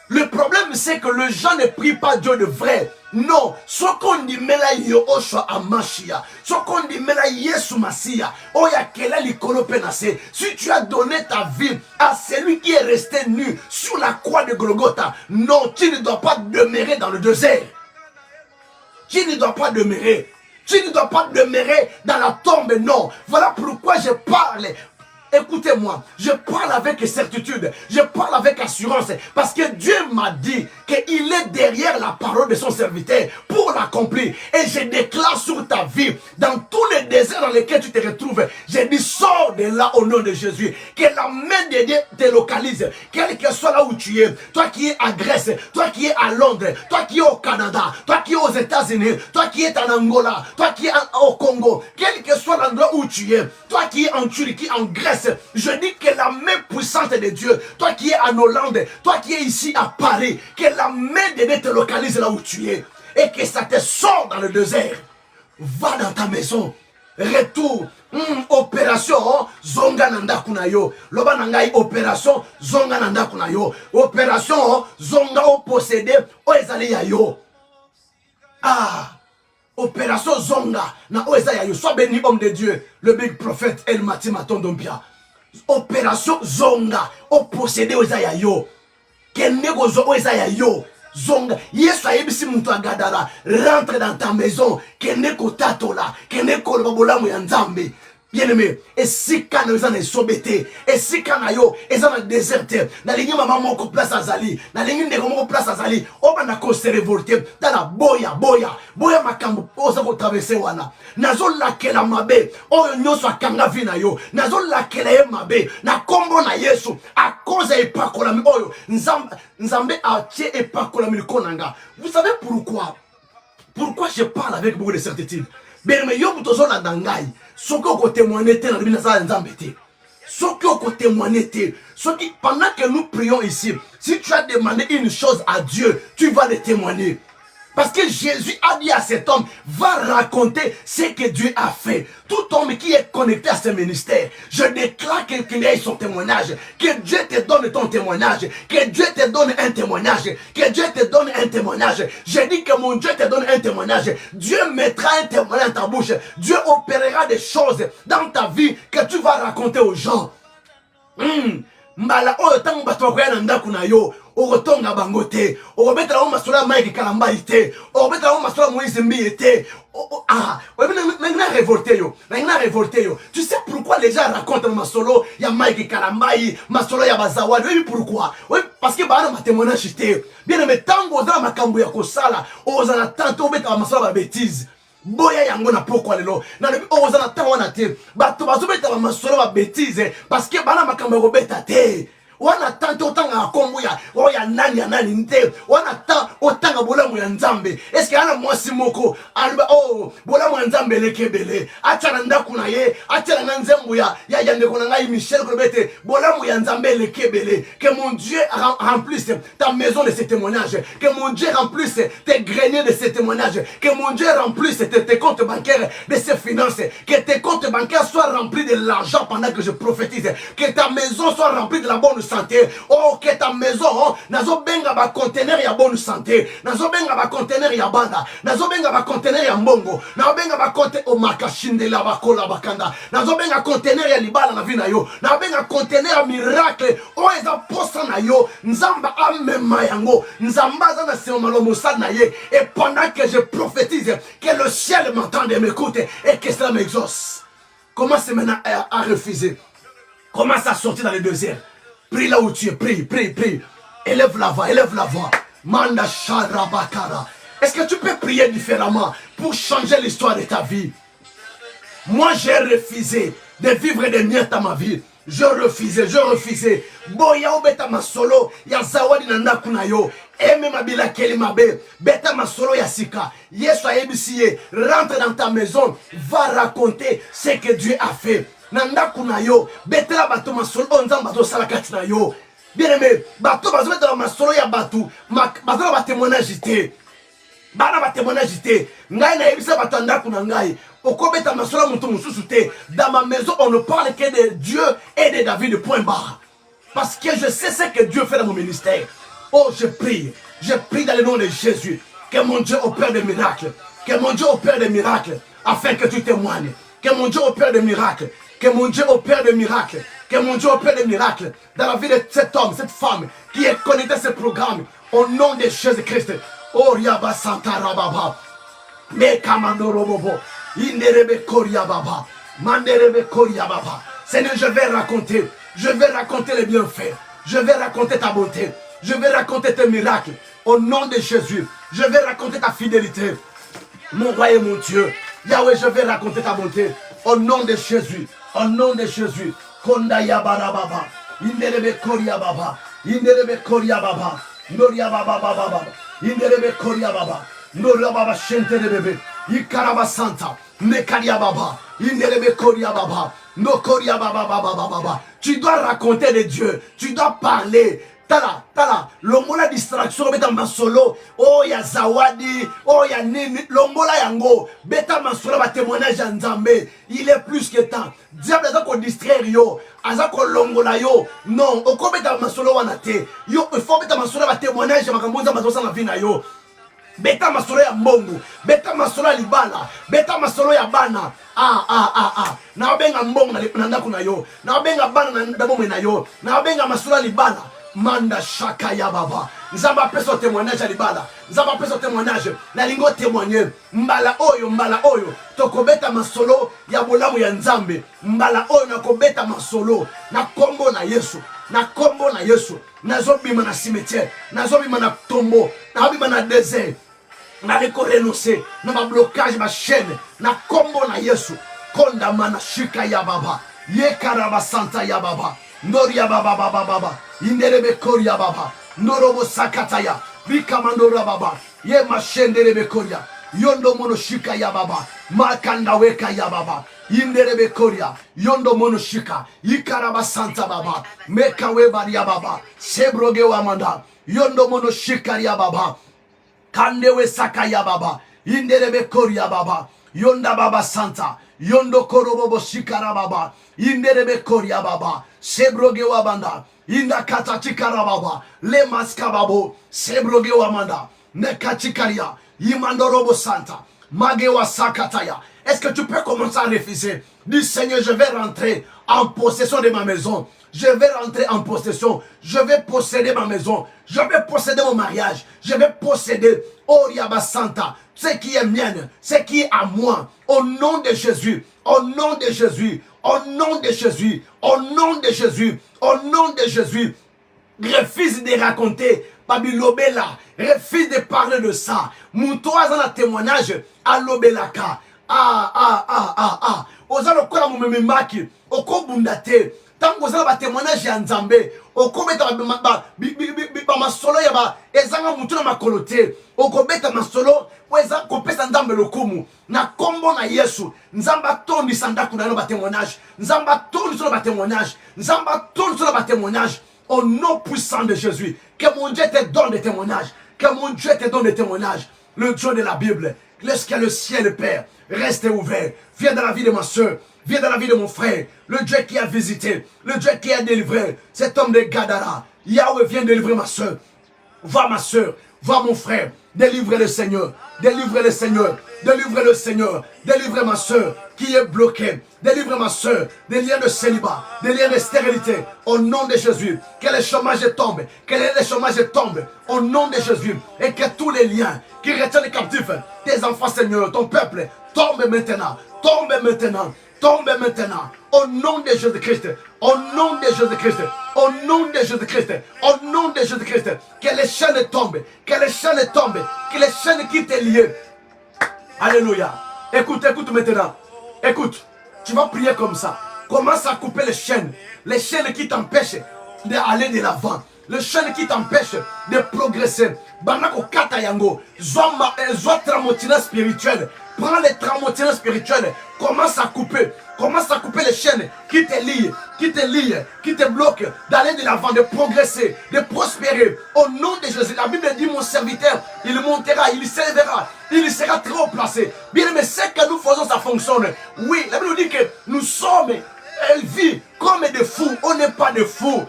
Speaker 1: Le problème, c'est que les gens ne prient pas Dieu de vrai. Non, ce qu'on dit, mais là, il y a Amashia. Ce qu'on dit, mais là, Yesu Masia. Oh, il y a quel est. Si tu as donné ta vie à celui qui est resté nu sur la croix de Golgotha, non, tu ne dois pas demeurer dans le désert. Tu ne dois pas demeurer. Tu ne dois pas demeurer dans la tombe, non. Voilà pourquoi je parle. Écoutez-moi, je parle avec certitude, je parle avec assurance, parce que Dieu m'a dit qu'il est derrière la parole de son serviteur pour l'accomplir. Et je déclare sur ta vie, dans tous les déserts dans lesquels tu te retrouves, je dis sors de là au nom de Jésus, que la main de Dieu te localise, quel que soit là où tu es, toi qui es à Grèce, toi qui es à Londres, toi qui es au Canada, toi qui es aux États-Unis, toi qui es en Angola, toi qui es au Congo, quel que soit l'endroit où tu es, toi qui es en Turquie, en Grèce, je dis que la main puissante de Dieu, toi qui es en Hollande, toi qui es ici à Paris, que la main de Dieu te localise là où tu es et que ça te sort dans le désert. Va dans ta maison, retour, opération zonga nanda kunayo, loba nangai opération zonga nanda kunayo, opération zonga o possédé o ezali yayo. Ah, opération zonga na o ezali yayo. Sois béni homme de Dieu, le big prophète El Mati Matondompia. Opération zonga o possédé o ezali yayo. Kenego zo o ezali yayo. Zonga, Yesu ayebisi muntu agadara, rentre dans ta maison, keneko tatola, keneko lobolamu ya Nzambe. Bien-aimé, et si quand nous en sobété, et si quand nous en déserté, na lingi maman moko place azali, na lingi ndeko moko place azali, oba na ko se révolter, dans la boya makambo oza ko traverser wana. Nazo lakela mabe, oyo nyoso akanga vina yo, nazo lakela ye mabe, na kombo na Yesu, a cause epakola mi oyo, nzambe a tie epakola mi konanga. Vous savez pourquoi? Pourquoi je parle avec beaucoup de certitude? Bien, mais yo mutozo la dangai. Ce que témoigner dans le ministère d'Ambété. Ce que témoigner, pendant que nous prions ici, si tu as demandé une chose à Dieu, tu vas le témoigner. Parce que Jésus a dit à cet homme, va raconter ce que Dieu a fait. Tout homme qui est connecté à ce ministère, je déclare qu'il ait son témoignage. Que Dieu te donne ton témoignage. Que Dieu te donne un témoignage. Que Dieu te donne un témoignage. Je dis que mon Dieu te donne un témoignage. Dieu mettra un témoignage dans ta bouche. Dieu opérera des choses dans ta vie que tu vas raconter aux gens. Mbala oyo tango bato bakoya na ndaku na yo okotonga bango te okobetela o masola Mike Kalamba te okobetela o masola Moïse Mbi te na révolté yo. Tu sais pourquoi les gens racontent masolo ya Mike Kalamba masolo ya bazawadi? Oui, pourquoi? Oui, parce que bana ma témoignage te bien aimé tango za makambo ya kosala ozana tanto obetela masolo ba bêtise. Boya yango na poko lelo na lebi ozana ta wana te bato bazobeta ba masolo ba bêtise parce que bana makambo ya kobeta te wana tanto otanga akombo ya oya nani nte wana ta otanga bolamu ya Nzambe. Est-ce que ana mwasi moko alba bolamu ya Nzambe lekebele acha na ndaku na ye acha na nzembo ya ndeko na ngai Michel Kolobete bolamu ya Nzambe lekebele. Que mon Dieu remplisse ta maison de ces témoignages, que mon Dieu remplisse tes greniers de ces témoignages, que mon Dieu remplisse tes comptes bancaires de ces finances, que tes comptes bancaires soient remplis de l'argent pendant que je prophétise, que ta maison soit remplie de la bonne santé. Oh, que ta maison nazo benga ba conteneur ya bonne santé, nazo benga ba conteneur ya banda, nazo benga ba conteneur ya mbongo, nazo benga ba conteneur o makashinde la bakola bakanda, nazo benga conteneur ya libala na vina yo, nazo benga conteneur ya miracle o eza posa na yo. Nzamba amema yango, nzamba za na sema lo mosal na ye. Et pendant que je prophétise, que le ciel m'entende et m'écoute et que cela m'exauce. Commence maintenant à refuser. Commence à sortir dans le désert. Prie là où tu es, prie, prie, prie. Élève la voix, élève la voix. Manda Sharabakara. Est-ce que tu peux prier différemment pour changer l'histoire de ta vie? Moi, j'ai refusé de vivre des miettes à ma vie. Je refusais. Boya ou beta masolo, ya zawadi nanda kunayo. Eme mabila keli mabe, beta masolo ya sika. Yesu ayebisie, rentre dans ta maison, va raconter ce que Dieu a fait. Nanda kunayo, beta la bato masolo, onzam bato salakati na yo. Bien aimé, bato bazo beta masolo ya bato, bato la ba témoignage ité. Bana ba témoignage ité. Ngai na yebisa bato anda kunangai. Dans ma maison, on ne parle que de Dieu et de David, point barre. Parce que je sais ce que Dieu fait dans mon ministère. Oh, je prie dans le nom de Jésus, que mon Dieu opère des miracles, que mon Dieu opère des miracles, afin que tu témoignes, que mon Dieu opère des miracles, que mon Dieu opère des miracles, que mon Dieu opère des miracles dans la vie de cet homme, cette femme qui est connecté à ce programme, au nom de Jésus-Christ. Oh, Yaba Santa Rababa, Mekamando Bobo. Seigneur, je vais raconter les bienfaits, je vais raconter ta bonté, je vais raconter tes miracles, au nom de Jésus, je vais raconter ta fidélité, mon roi et mon Dieu, Yahweh, je vais raconter ta bonté, au nom de Jésus, Konda Yabara Baba, Inderebe Koria Baba, Inderebe Koria Baba, Noria Baba Baba, Inderebe Koria Baba, Noria Baba Shente de bébé. Ikaraba Santa, Mekaria Baba, Indelebe Koria Baba, No Koria Baba Baba Baba. Tu dois raconter de Dieu, tu dois parler. Tala, lombola distraction, beta masolo, oh ya zawadi, oh ya nini, lombola yango, beta masolo ba témoignage en Nzambe. Il est plus que temps. Diable a ko distraire yo, aza ko longola yo. Non, oko beta masolo wanate. Yo, il faut beta masolo ba témoignage makambo za mazosa na vina yo. Beta masolo ya mbongo, beta masolo ya libala, beta masolo ya bana. Na obenga mbongo na ndako na yo, na obenga bana na ndabo na yo, na obenga masolo ya libala. Manda shaka ya baba. Nzamba peso témoignage ya libala. Nzamba peso témoignage. Na lingo témoigner. Mbala oyo. Toko beta masolo ya bolamu ya Nzambe. Mbala oyo na ko beta masolo. Na kombo na Yesu. Nazobima na cimetière. Nazobima na tombeau. Nazobima na désert. Na reko renoncer. Na ba blocage ba chaîne. Na kombo na Yesu. Konda mana shika ya baba. Ye karaba santa ya baba. Noria baba baba. Inderebe koria baba. Norobo sakataya. Bikamandora baba. Ye mashenderebe koria. Yondo mono shika ya baba. Makanda weka ya baba. Inderebe koria. Yondo mono shika. Ikaraba santa baba. Mekawe baria baba. Sebroge wamanda. Yondo mono shika ya baba. Kandewe sakaya baba. Inderebe koria baba. Yonda baba santa. Yondo korobobo shikara baba. Inderebe koria baba. Sebroge wabanda. Inda katachikara baba. Le maskababo. Sebroge wamanda. Nekachikaria. Imandorobo santa. Magewa sakataya. Est-ce que tu peux commencer à refuser? Dis Seigneur, je vais rentrer en possession de ma maison. Je vais rentrer en possession. Je vais posséder ma maison. Je vais posséder mon mariage. Je vais posséder Oriaba Santa. Ce qui est mienne. Ce qui est à moi. Au nom de Jésus. Au nom de Jésus. Au nom de Jésus. Au nom de Jésus. Au nom de Jésus. Refuse de raconter. Babilobela. Refuse de parler de ça. Moutois dans le témoignage. À l'obelaka. Ozalo kola mumemaki. Oko bundate. Tango ozala ba témoignage ya Nzambe. Oko beta ba masolo ya ba. Ezanga mutu na makolote. Oko beta masolo. Weza kopesa Nzambe lokumu. Na kombo na Yesu. Nzamba tondi sandaku na ba témoignage. Nzamba tondi sur ba témoignage. Nzamba tondi sur ba témoignage. Au nom puissant de Jésus. Que mon Dieu te donne des témoignages. Que mon Dieu te donne des témoignages. Le Dieu de la Bible. Laisse que le ciel, Père, reste ouvert. Viens dans la vie de ma soeur. Viens dans la vie de mon frère. Le Dieu qui a visité. Le Dieu qui a délivré. Cet homme de Gadara. Yahweh vient délivrer ma soeur. Va ma soeur. Va mon frère. Délivre le Seigneur. Délivre le Seigneur. Délivre le Seigneur. Délivre ma soeur qui est bloquée. Délivre ma soeur des liens de célibat, des liens de stérilité. Au nom de Jésus. Que le chômage tombe. Que le chômage tombe. Au nom de Jésus. Et que tous les liens qui retiennent les captifs, tes enfants, Seigneur, ton peuple, tombe maintenant. Tombe maintenant. tombe maintenant. Au nom de Jésus-Christ. Au nom de Jésus-Christ. Au nom de Jésus-Christ. Au nom de Jésus-Christ. Que les chaînes tombent. Que les chaînes tombent. Que les chaînes qui t'est liées. Alléluia. Écoute, écoute maintenant. Écoute. Tu vas prier comme ça. Commence à couper les chaînes. Les chaînes qui t'empêchent d'aller de l'avant. Les chaînes qui t'empêchent de progresser. Banako kata yango. Zwa tramotina spirituel. Prends les tramotina spirituels. Commence à couper. Commence à couper les chaînes qui te lient, qui te bloquent d'aller de l'avant, de progresser, de prospérer. Au nom de Jésus, la Bible dit mon serviteur, il montera, il s'élèvera, il sera très haut placé. Bien aimé, c'est que nous faisons, ça fonctionne. Oui, la Bible nous dit que nous sommes, elle vit comme des fous. On n'est pas des fous.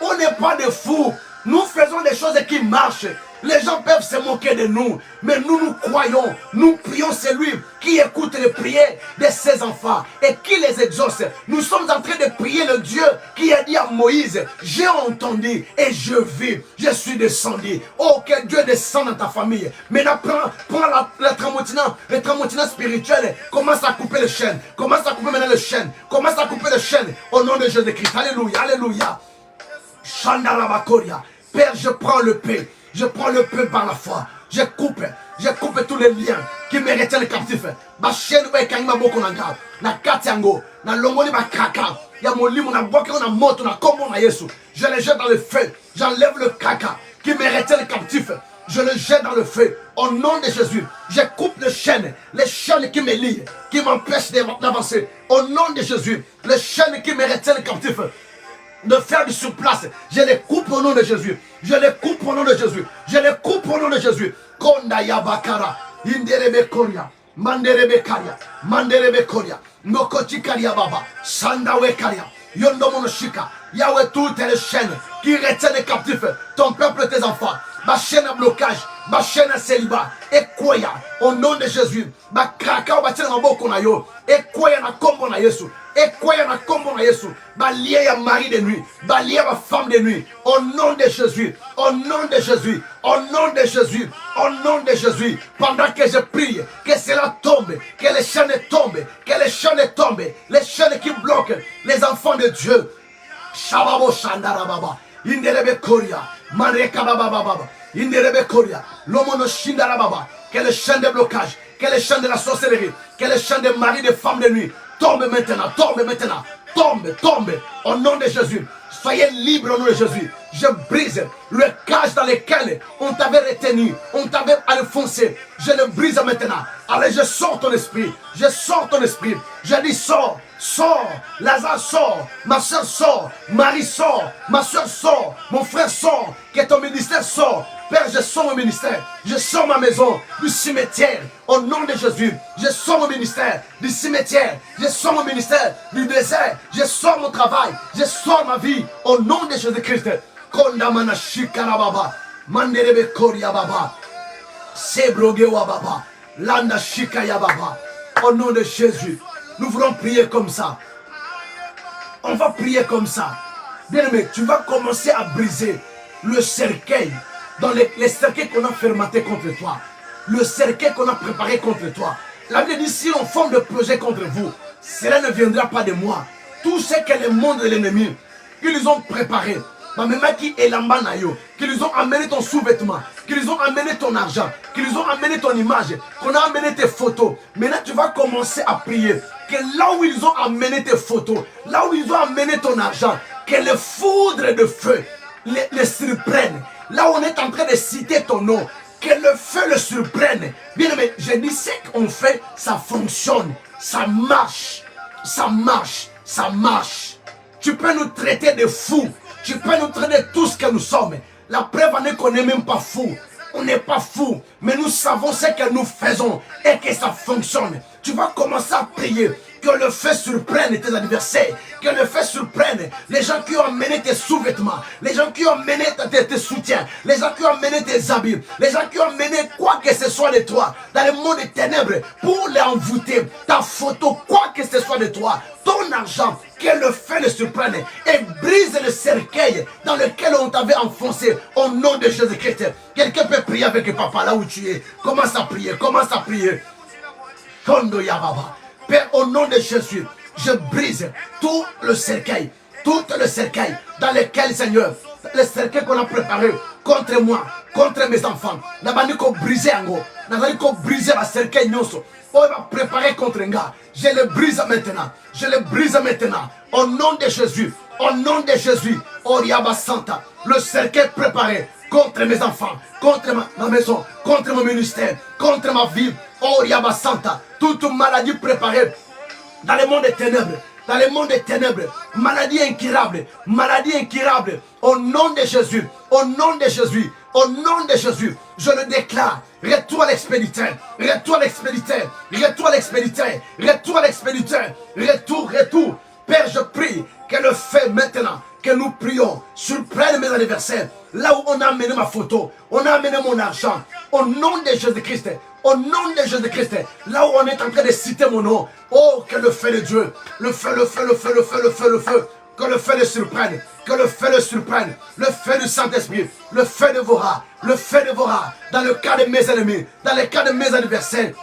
Speaker 1: On n'est pas des fous. Nous faisons des choses qui marchent. Les gens peuvent se moquer de nous, mais nous croyons, nous prions celui qui écoute les prières de ses enfants et qui les exauce. Nous sommes en train de prier le Dieu qui a dit à Moïse, j'ai entendu et je vis, je suis descendu. Oh, que Dieu descende dans ta famille. Maintenant, prends le tramotinant spirituel, commence à couper les chaînes, commence à couper maintenant les chaînes, commence à couper les chaînes au nom de Jésus-Christ. Alléluia, alléluia. Shandarabakoria. Père, je prends le paix. Je prends le peu par la foi. Je coupe tous les liens qui me retiennent captif. Ma chaîne ouais kaima boko nanga. Na katiango, na longoli ba kaka. Ya mon limo na boke na moto na kombo na Yesu. Je le jette dans le feu. J'enlève le kaka qui me retient captif. Je le jette dans le feu. Au nom de Jésus, je coupe les chaînes qui me lient, qui m'empêchent d'avancer. Au nom de Jésus, les chaînes qui me retiennent captif. De faire du surplace, je les coupe au nom de Jésus. Je les coupe au nom de Jésus. Je les coupe au nom de Jésus. Konda Yabakara, Inderebe Koria, Manderebe Karia, Manderebe Koria, Nokoti Karia Baba, Sandawe Karia, Yondomonoshika, Yahweh, toutes les chaînes qui retiennent les captifs, ton peuple, tes enfants, ma chaîne à blocage, ma chaîne à célibat, et quoi au nom de Jésus, ma kraka, ma chaîne à maboko na yo, et quoi na kombo na Yesu. Et quoi na kombo na Yesu, balié à mari de nuit, balié à femme de nuit, au nom de Jésus, au nom de Jésus, au nom de Jésus, au nom de Jésus, pendant que je prie, que cela tombe, que les chaînes tombent, que les chaînes tombent, les chaînes qui bloquent les enfants de Dieu. Shababo Shandara Baba, Inderebe Koria, Mareka Baba Baba, Inderebe Koria, Lomono Shindara Baba, que les chaînes de blocage, que les chaînes de la sorcellerie, que les chaînes de mari, de femmes de nuit, tombe maintenant, tombe maintenant, tombe, tombe, au nom de Jésus. Soyez libres au nom de Jésus. Je brise le cage dans lequel on t'avait retenu, on t'avait enfoncé. Je le brise maintenant. Allez, je sors ton esprit, je sors ton esprit. Je dis sors, sors, Lazare sort, ma soeur sort, Marie sort, ma soeur sort, mon frère sort, que ton ministère sort. Père, je sors mon ministère, je sors ma maison du cimetière, au nom de Jésus. Je sors mon ministère du cimetière, je sors mon ministère du désert, je sors mon travail, je sors ma vie, au nom de Jésus-Christ. Kondamana shikarababa, manderebe koria baba, sebrogewa baba, landa shikaya baba. Au nom de Jésus, nous voulons prier comme ça. On va prier comme ça. Bien-aimé, tu vas commencer à briser le cercueil, dans les cercueils qu'on a fermentés contre toi, le cercueil qu'on a préparé contre toi. La Bible dit, si on forme de projet contre vous, cela ne viendra pas de moi. Tout ce que le monde de l'ennemi, qu'ils ont préparé, qui est qu'ils ont amené ton sous-vêtement, qu'ils ont amené ton argent, qu'ils ont amené ton image, qu'on a amené tes photos. Maintenant, tu vas commencer à prier que là où ils ont amené tes photos, là où ils ont amené ton argent, que les foudres de feu les surprennent. Là où on est en train de citer ton nom, que le feu le surprenne. Bien aimé, je dis ce qu'on fait, ça fonctionne, ça marche, ça marche, ça marche. Tu peux nous traiter de fous, tu peux nous traiter de tout ce que nous sommes. La preuve en est qu'on n'est même pas fou. On n'est pas fou, mais nous savons ce que nous faisons et que ça fonctionne. Tu vas commencer à prier. Que le feu surprenne tes adversaires. Que le feu surprenne les gens qui ont amené tes sous-vêtements. Les gens qui ont amené tes soutiens. Les gens qui ont amené tes habits. Les gens qui ont amené quoi que ce soit de toi. Dans le monde des ténèbres. Pour les envoûter. Ta photo, quoi que ce soit de toi. Ton argent. Que le feu le surprenne. Et brise le cercueil dans lequel on t'avait enfoncé. Au nom de Jésus-Christ. Quelqu'un peut prier avec papa là où tu es. Commence à prier. Commence à prier. Kondo Yababa. Père, au nom de Jésus, je brise tout le cercueil dans lequel, Seigneur, le cercueil qu'on a préparé contre moi, contre mes enfants. N'a pas dit qu'on brisait en gros. N'a pas dit qu'on brisait la cercueil nyonso. On va préparer contre un gars. Je le brise maintenant. Je le brise maintenant. Au nom de Jésus. Au nom de Jésus. Oriaba Santa. Le cercueil préparé contre mes enfants, contre ma maison, contre mon ministère, contre ma vie. Oriaba Santa. Toute maladie préparée dans le monde des ténèbres. Dans le monde des ténèbres, maladie incurable, au nom de Jésus, au nom de Jésus, au nom de Jésus, je le déclare, retour à l'expéditeur, retour à l'expéditeur, Père, je prie que le fait maintenant, que nous prions, surprenne mes anniversaires, là où on a amené ma photo, on a amené mon argent, au nom de Jésus-Christ, au nom de Jésus-Christ, là où on est en train de citer mon nom, oh, que le feu de Dieu, le feu, que le feu le surprenne, le feu du Saint-Esprit, le feu dévorera, dans le cas de mes ennemis, dans le cas de mes adversaires,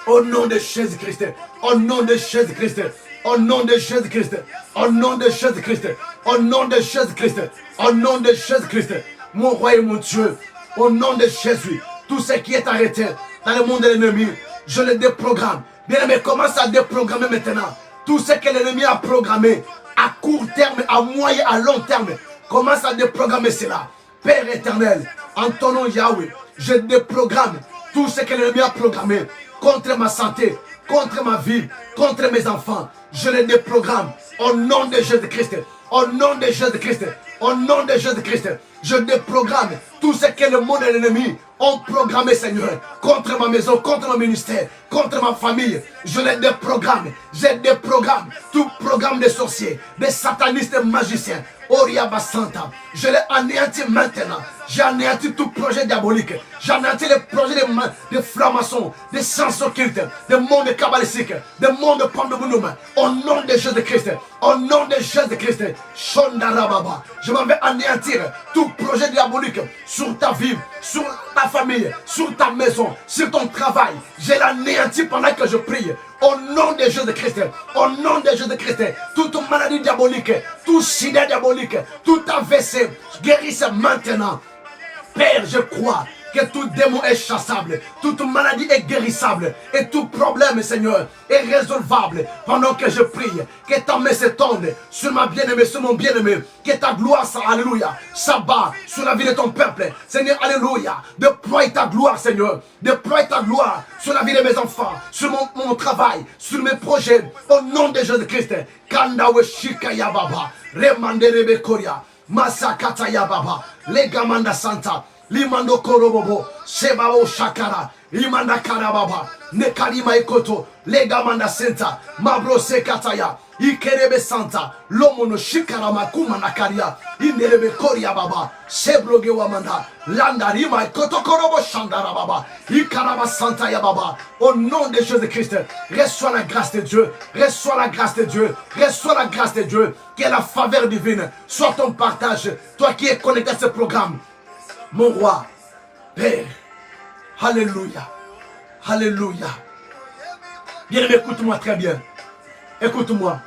Speaker 1: au nom de Jésus-Christ, au nom de Jésus-Christ, au nom de Jésus-Christ, au nom de Jésus-Christ, au nom de Jésus-Christ, au nom de Jésus-Christ, mon roi et mon Dieu, au nom de Jésus, tout ce qui est arrêté dans le monde de l'ennemi, je le déprogramme. Bien aimé, commence à déprogrammer maintenant. Tout ce que l'ennemi a programmé à court terme, à moyen, à long terme, commence à déprogrammer cela. Père éternel, en ton nom Yahweh, je déprogramme tout ce que l'ennemi a programmé contre ma santé, contre ma vie, contre mes enfants. Je les déprogramme au nom de Jésus-Christ. Au nom de Jésus-Christ. Au nom de Jésus-Christ. Je déprogramme tout ce que le monde et l'ennemi ont programmé, Seigneur, contre ma maison, contre mon ministère, contre ma famille. Je les déprogramme. Je déprogramme tout programme de sorciers, de satanistes, de magiciens. Oriaba Santa. Je l'ai anéanti maintenant. J'ai anéanti tout projet diabolique. J'ai anéanti les projets de francs-maçons, de sciences occultes, de monde kabbalistique, de monde pandemounoum. Au nom de Jésus-Christ. Au nom de Jésus-Christ. Shondarababa. Je m'en vais anéantir tout projet diabolique sur ta vie, sur ta famille, sur ta maison, sur ton travail. Je l'anéantis pendant que je prie. Au nom de Jésus-Christ, au nom de Jésus-Christ, toute maladie diabolique, tout sida diabolique, tout AVC, guérisse maintenant. Père, je crois que tout démon est chassable, toute maladie est guérissable et tout problème, Seigneur, est résolvable pendant que je prie. Que ta main s'étende sur ma bien-aimée, sur mon bien-aimé, que ta gloire, alléluia, s'abat sur la vie de ton peuple. Seigneur, alléluia, déploie ta gloire, Seigneur, déploie ta gloire sur la vie de mes enfants, sur mon travail, sur mes projets, au nom de Jésus-Christ. Kandawe Shika Yababa, Remandere Koria, Masakata Yababa, Legamanda Santa. Limando korobobo, sebabo shakara, limanda karababa, nekarima ekoto, legamanda senta, mabro sekataya, ikerebe santa, lomono shikara makuma nakaria, inerebe koria baba, sebroge wamanda, landa rima ekoto korobo shandara baba, ikaraba santa ya baba. Au nom de Jésus-Christ, reçois la grâce de Dieu, reçois la grâce de Dieu, reçois la grâce de Dieu, que la faveur divine soit ton partage, toi qui es connecté à ce programme. Mon roi, Père, alléluia, alléluia. Bien, écoute-moi très bien, écoute-moi.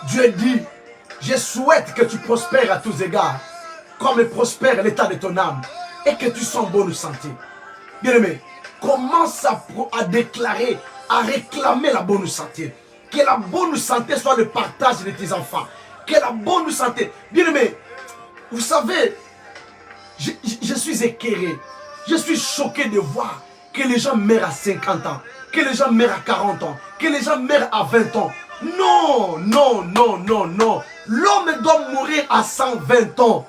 Speaker 1: Dieu dit, je souhaite que tu prospères à tous égards, comme prospère l'état de ton âme, et que tu sois en bonne santé. Bien-aimé, commence à déclarer, à réclamer la bonne santé. Que la bonne santé soit le partage de tes enfants. Que la bonne santé, bien-aimé, vous savez, je suis écœuré, je suis choqué de voir que les gens meurent à 50 ans, que les gens meurent à 40 ans, que les gens meurent à 20 ans. Non, non, non, non, non. L'homme doit mourir à 120 ans.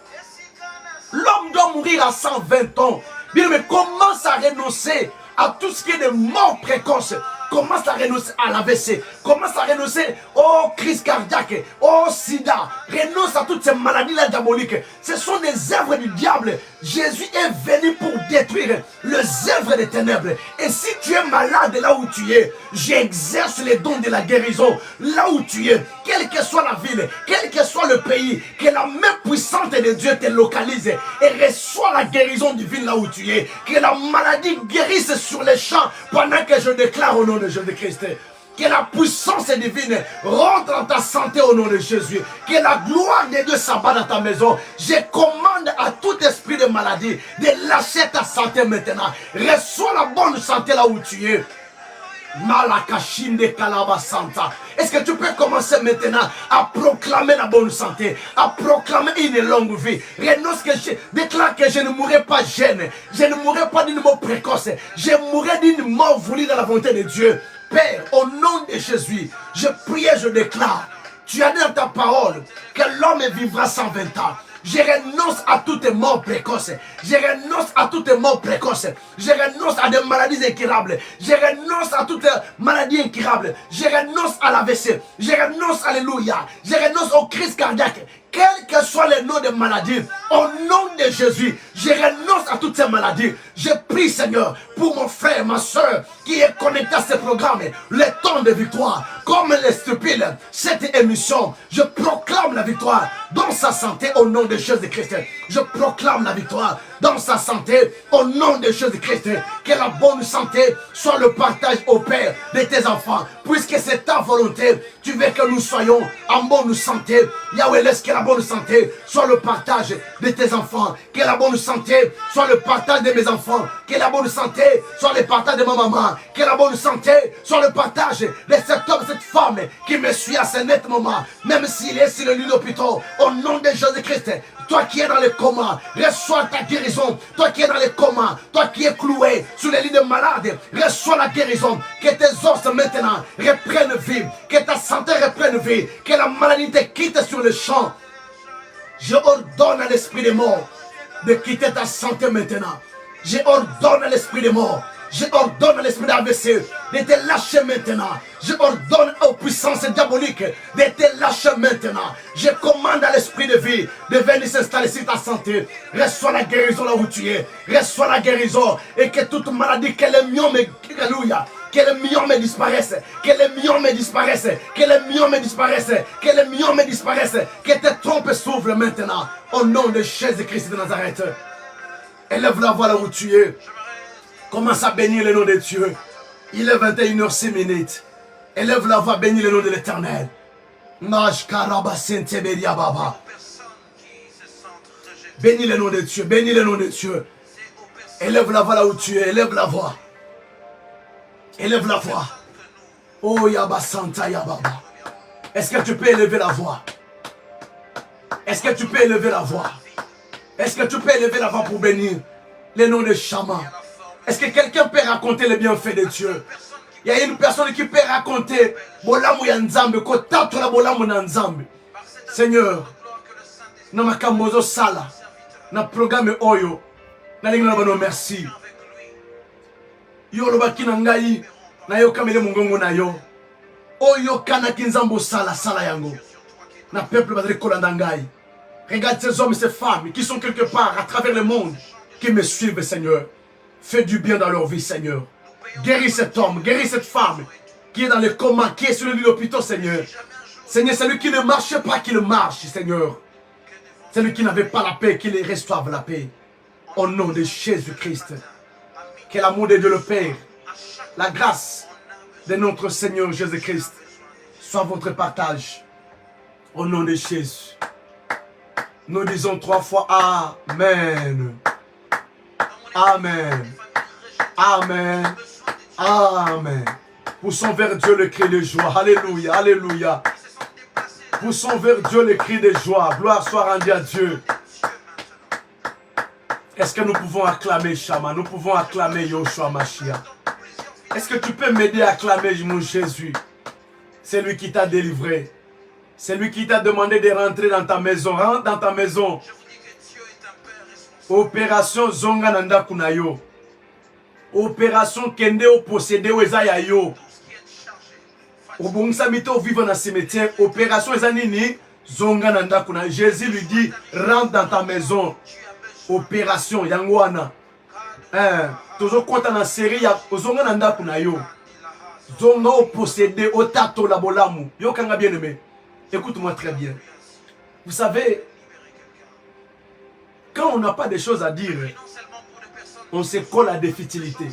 Speaker 1: L'homme doit mourir à 120 ans. Bien, mais commence à renoncer à tout ce qui est de mort précoce. Commence à renoncer à l'AVC. Commence à renoncer aux crises cardiaques, au sida. Renonce à toutes ces maladies-là diaboliques. Ce sont des œuvres du diable. Jésus est venu pour détruire les œuvres des ténèbres. Et si tu es malade là où tu es, j'exerce les dons de la guérison là où tu es. Quelle que soit la ville, quel que soit le pays, que la main puissante de Dieu te localise et reçois la guérison divine là où tu es. Que la maladie guérisse sur les champs pendant que je déclare au nom de Jésus-Christ. Que la puissance divine rentre dans ta santé au nom de Jésus. Que la gloire de Dieu s'abat dans ta maison. Je commande à tout esprit de maladie de lâcher ta santé maintenant. Reçois la bonne santé là où tu es. Malakashinde Kalaba Santa. Est-ce que tu peux commencer maintenant à proclamer la bonne santé, à proclamer une longue vie? Renonce que déclare que je ne mourrai pas jeune, je ne mourrai pas d'une mort précoce, je mourrai d'une mort voulue dans la volonté de Dieu. Père, au nom de Jésus, je prie et je déclare, tu as dit dans ta parole que l'homme vivra 120 ans. Je renonce à toutes morts précoces. Je renonce à toutes morts précoces. Je renonce à des maladies incurables. Je renonce à toutes maladies incurables. Je renonce à l'AVC. Je renonce, alléluia. Je renonce aux crises cardiaques. Quel que soit le nom de maladie, au nom de Jésus, je renonce à toutes ces maladies. Je prie, Seigneur, pour mon frère, ma soeur, qui est connecté à ce programme, le temps de victoire, comme les stupides, cette émission, je proclame la victoire dans sa santé au nom de Jésus-Christ. Je proclame la victoire dans sa santé au nom de Jésus-Christ. Que la bonne santé soit le partage au Père de tes enfants. Puisque c'est ta volonté, tu veux que nous soyons en bonne santé. Yahweh, laisse que la bonne santé soit le partage de tes enfants. Que la bonne santé soit le partage de mes enfants. Que la bonne santé soit le partage de ma maman. Que la bonne santé soit le partage de cet homme, cette femme qui me suit à ce net moment. Même s'il est sur le lit d'hôpital, au nom de Jésus-Christ. Toi qui es dans le coma, reçois ta guérison. Toi qui es dans le coma, toi qui es cloué sur les lits de malades, reçois la guérison. Que tes os maintenant reprennent vie. Que ta santé reprenne vie. Que la maladie te quitte sur le champ. Je ordonne à l'esprit de mort de quitter ta santé maintenant. Je ordonne à l'esprit de mort. Je ordonne à l'esprit d'AVC de te lâcher maintenant. Je ordonne aux puissances diaboliques de te lâcher maintenant. Je commande à l'esprit de vie de venir s'installer sur ta santé. Reçois la guérison là où tu es. Reçois la guérison. Et que toute maladie, que les myomes, alléluia, que les myomes disparaissent. Que les myomes disparaissent. Que les myomes disparaissent. Que les myomes disparaissent. Que tes trompes s'ouvrent maintenant. Au nom de Jésus-Christ de Nazareth. Élève la voix là où tu es. Commence à bénir le nom de Dieu. Il est 21h06. Élève la voix, bénis le nom de l'Éternel. Bénis le nom de Dieu, bénis le nom de Dieu. Élève la voix là où tu es, élève la voix. Élève la voix. Oh Yaba Santa Yababa. Est-ce que tu peux élever la voix? Est-ce que tu peux élever la voix? Est-ce que tu peux élever la voix pour bénir le nom de Shama? Est-ce que quelqu'un peut raconter les bienfaits de Dieu? Il y a une personne qui peut raconter Seigneur, na makambozo sala, na programme oyo, na linga na merci. Yo loba kinangai, na yo kamele mungongo na yo. Oyo kana kinzambo sala sala yango. Na peuple badre kolandangai. Regarde ces hommes et ces femmes qui sont quelque part à travers le monde, qui me suivent, Seigneur. Fais du bien dans leur vie, Seigneur. Guéris cet homme, guéris cette femme qui est dans le coma, qui est sur le lit d'hôpital, Seigneur. Seigneur, celui qui ne marche pas, qu'il marche, Seigneur. Celui qui n'avait pas la paix, qu'il reçoive la paix. Au nom de Jésus-Christ. Que l'amour de Dieu le Père, la grâce de notre Seigneur Jésus-Christ soit votre partage. Au nom de Jésus. Nous disons 3 fois Amen. Amen. Amen. Amen. Poussons vers Dieu le cri de joie. Alléluia. Alléluia. Poussons vers Dieu le cri de joie. Gloire soit rendue à Dieu. Est-ce que nous pouvons acclamer Shama? Nous pouvons acclamer Yoshua Mashiach. Est-ce que tu peux m'aider à acclamer mon Jésus? C'est lui qui t'a délivré. C'est lui qui t'a demandé de rentrer dans ta maison. Rentre dans ta maison. Opération Zonga Nanda Kunayo. Opération Kende au possédé au Ezayayo. Obongsa mito vivre dans le cimetière. Opération Ezanini Zonga Nanda Kunayo. Jésus lui dit, rentre dans ta maison. Opération Yangwana. Toujours quand on a série, Zonga Nanda Kunayo. Zonga au possédé au tato la bolamu. Yo kanga bien aimé. Écoute-moi très bien. Vous savez, quand on n'a pas de choses à dire, on se colle à des futilités.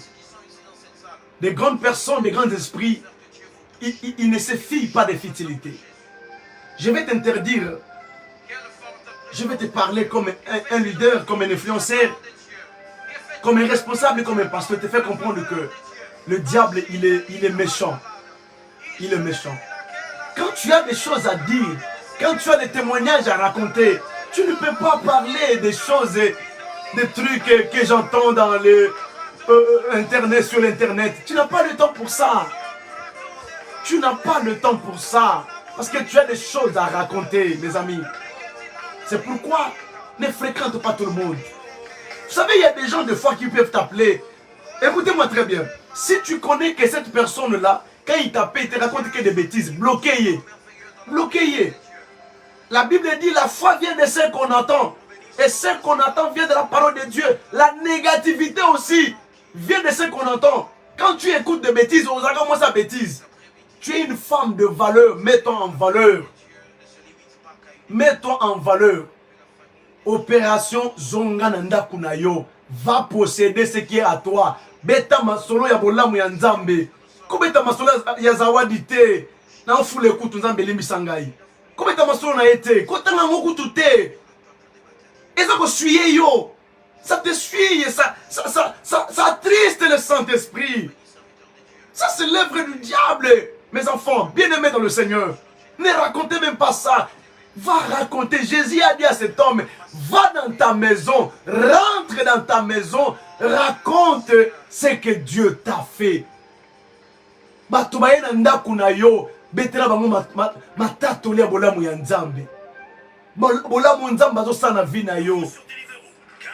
Speaker 1: Des grandes personnes, des grands esprits il ne se fie pas des futilités. Je vais t'interdire. Je vais te parler comme un leader, comme un influenceur, comme un responsable, comme un pasteur. Te faire comprendre que le diable, il est méchant. Il est méchant. Quand tu as des choses à dire, quand tu as des témoignages à raconter, tu ne peux pas parler des choses, des trucs que j'entends dans Internet, sur l'Internet. Tu n'as pas le temps pour ça. Tu n'as pas le temps pour ça. Parce que tu as des choses à raconter, mes amis. C'est pourquoi ne fréquente pas tout le monde. Vous savez, il y a des gens des fois qui peuvent t'appeler. Écoutez-moi très bien. Si tu connais que cette personne-là, quand il t'appelle, il te raconte que des bêtises, bloquez-les. Bloquez-les. La Bible dit la foi vient de ce qu'on entend. Et ce qu'on entend vient de la parole de Dieu. La négativité aussi vient de ce qu'on entend. Quand tu écoutes des bêtises, on regarde moi sa bêtise. Tu es une femme de valeur, mets-toi en valeur. Mets-toi en valeur. Opération Zongananda Kunayo. Va posséder ce qui est à toi. Beta masolo ya bolamu ya nzambe. Kubeta masolo ya zawadi te. Na ofule kutu nzambe limbisangai. Kubeta masolo na ete. Kotanga ngokutu te. Eza ko suye yo. Ça te suit, ça attriste le Saint-Esprit. Ça c'est l'œuvre du diable. Mes enfants, bien-aimés dans le Seigneur, ne racontez même pas ça. Va raconter. Jésus a dit à cet homme, va dans ta maison, rentre dans ta maison, raconte ce que Dieu t'a fait.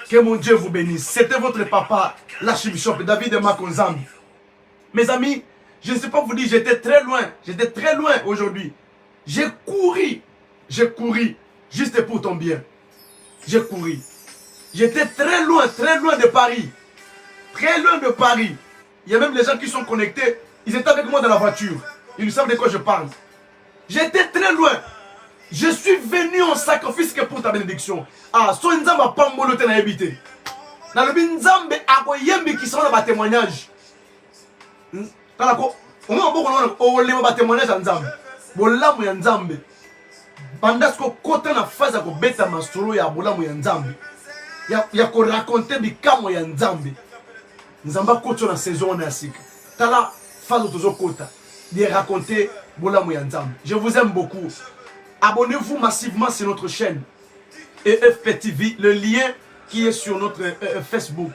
Speaker 1: Que mon Dieu vous bénisse. C'était votre papa, l'archbishop David Makonzam. Mes amis, je ne sais pas vous dire, j'étais très loin aujourd'hui. J'ai couru juste pour ton bien. J'ai couru. J'étais très loin de Paris. Très loin de Paris. Il y a même les gens qui sont connectés, ils étaient avec moi dans la voiture. Ils savent de quoi je parle. J'étais très loin. Je suis venu en sacrifice que pour ta bénédiction. Ah, so nzamba pambolo te na habité. Na le nzambe akoyembi qui sont dans ba témoignage. Tala ko, on a beaucoup de témoignage en nzambe. Bolamu ya nzambe. Bandasko kota na phase ko beta masolo ya bolamu ya nzambe. Ya ko raconter bikamo ya nzambe. Nzamba koto na saison na sika. Tala phase tozo kota. De raconter bolamu ya nzambe. Je vous aime beaucoup. Abonnez-vous massivement sur notre chaîne EFP-TV, le lien qui est sur notre Facebook.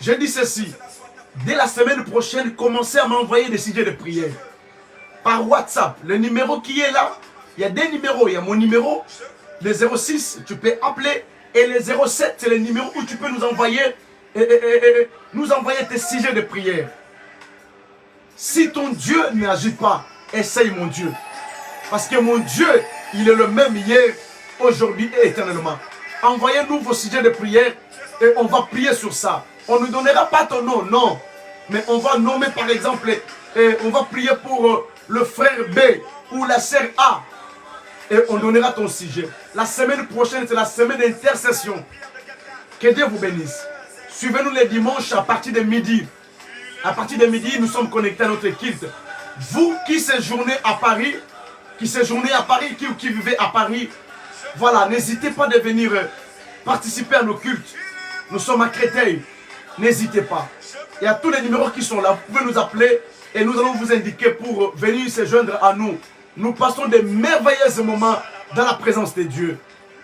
Speaker 1: Je dis ceci, dès la semaine prochaine, commencez à m'envoyer des sujets de prière. Par WhatsApp, le numéro qui est là, il y a des numéros, il y a mon numéro, le 06, tu peux appeler, et le 07, c'est le numéro où tu peux nous envoyer tes sujets de prière. Si ton Dieu n'agit pas, essaye mon Dieu. Parce que mon Dieu, il est le même hier, aujourd'hui et éternellement. Envoyez-nous vos sujets de prière et on va prier sur ça. On ne donnera pas ton nom, non. Mais on va nommer par exemple, on va prier pour le frère B ou la sœur A. Et on donnera ton sujet. La semaine prochaine, c'est la semaine d'intercession. Que Dieu vous bénisse. Suivez-nous les dimanches à partir de midi. À partir de midi, nous sommes connectés à notre culte. Vous qui séjournez à Paris, qui vivez à Paris, voilà, n'hésitez pas de venir participer à nos cultes. Nous sommes à Créteil, n'hésitez pas. Il y a tous les numéros qui sont là, vous pouvez nous appeler et nous allons vous indiquer pour venir se joindre à nous. Nous passons de merveilleux moments dans la présence de Dieu.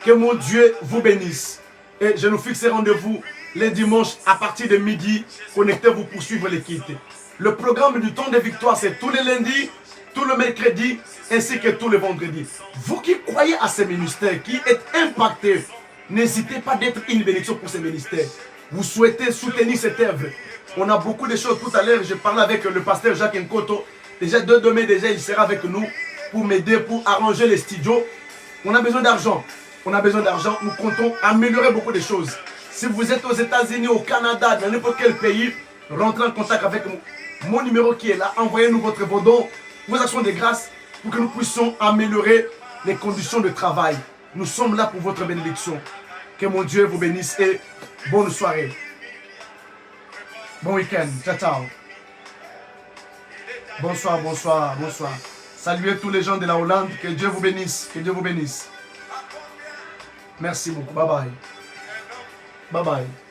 Speaker 1: Que mon Dieu vous bénisse. Et je nous fixe rendez-vous les dimanches à partir de midi. Connectez-vous pour suivre les cultes. Le programme du temps de victoire, c'est tous les lundis, tout le mercredi, ainsi que tous les vendredis. Vous qui croyez à ces ministères, qui êtes impactés, n'hésitez pas d'être une bénédiction pour ces ministères. Vous souhaitez soutenir cette œuvre. On a beaucoup de choses. Tout à l'heure, je parlais avec le pasteur Jacques Nkoto. Déjà, demain, il sera avec nous pour m'aider, pour arranger les studios. On a besoin d'argent. Nous comptons améliorer beaucoup de choses. Si vous êtes aux États-Unis, au Canada, dans n'importe quel pays, rentrez en contact avec mon numéro qui est là. Envoyez-nous vos dons, vos actions de grâce pour que nous puissions améliorer les conditions de travail. Nous sommes là pour votre bénédiction. Que mon Dieu vous bénisse et bonne soirée. Bon week-end. Ciao, ciao. Bonsoir, bonsoir, bonsoir. Saluez tous les gens de la Hollande. Que Dieu vous bénisse. Que Dieu vous bénisse. Merci beaucoup. Bye bye. Bye bye.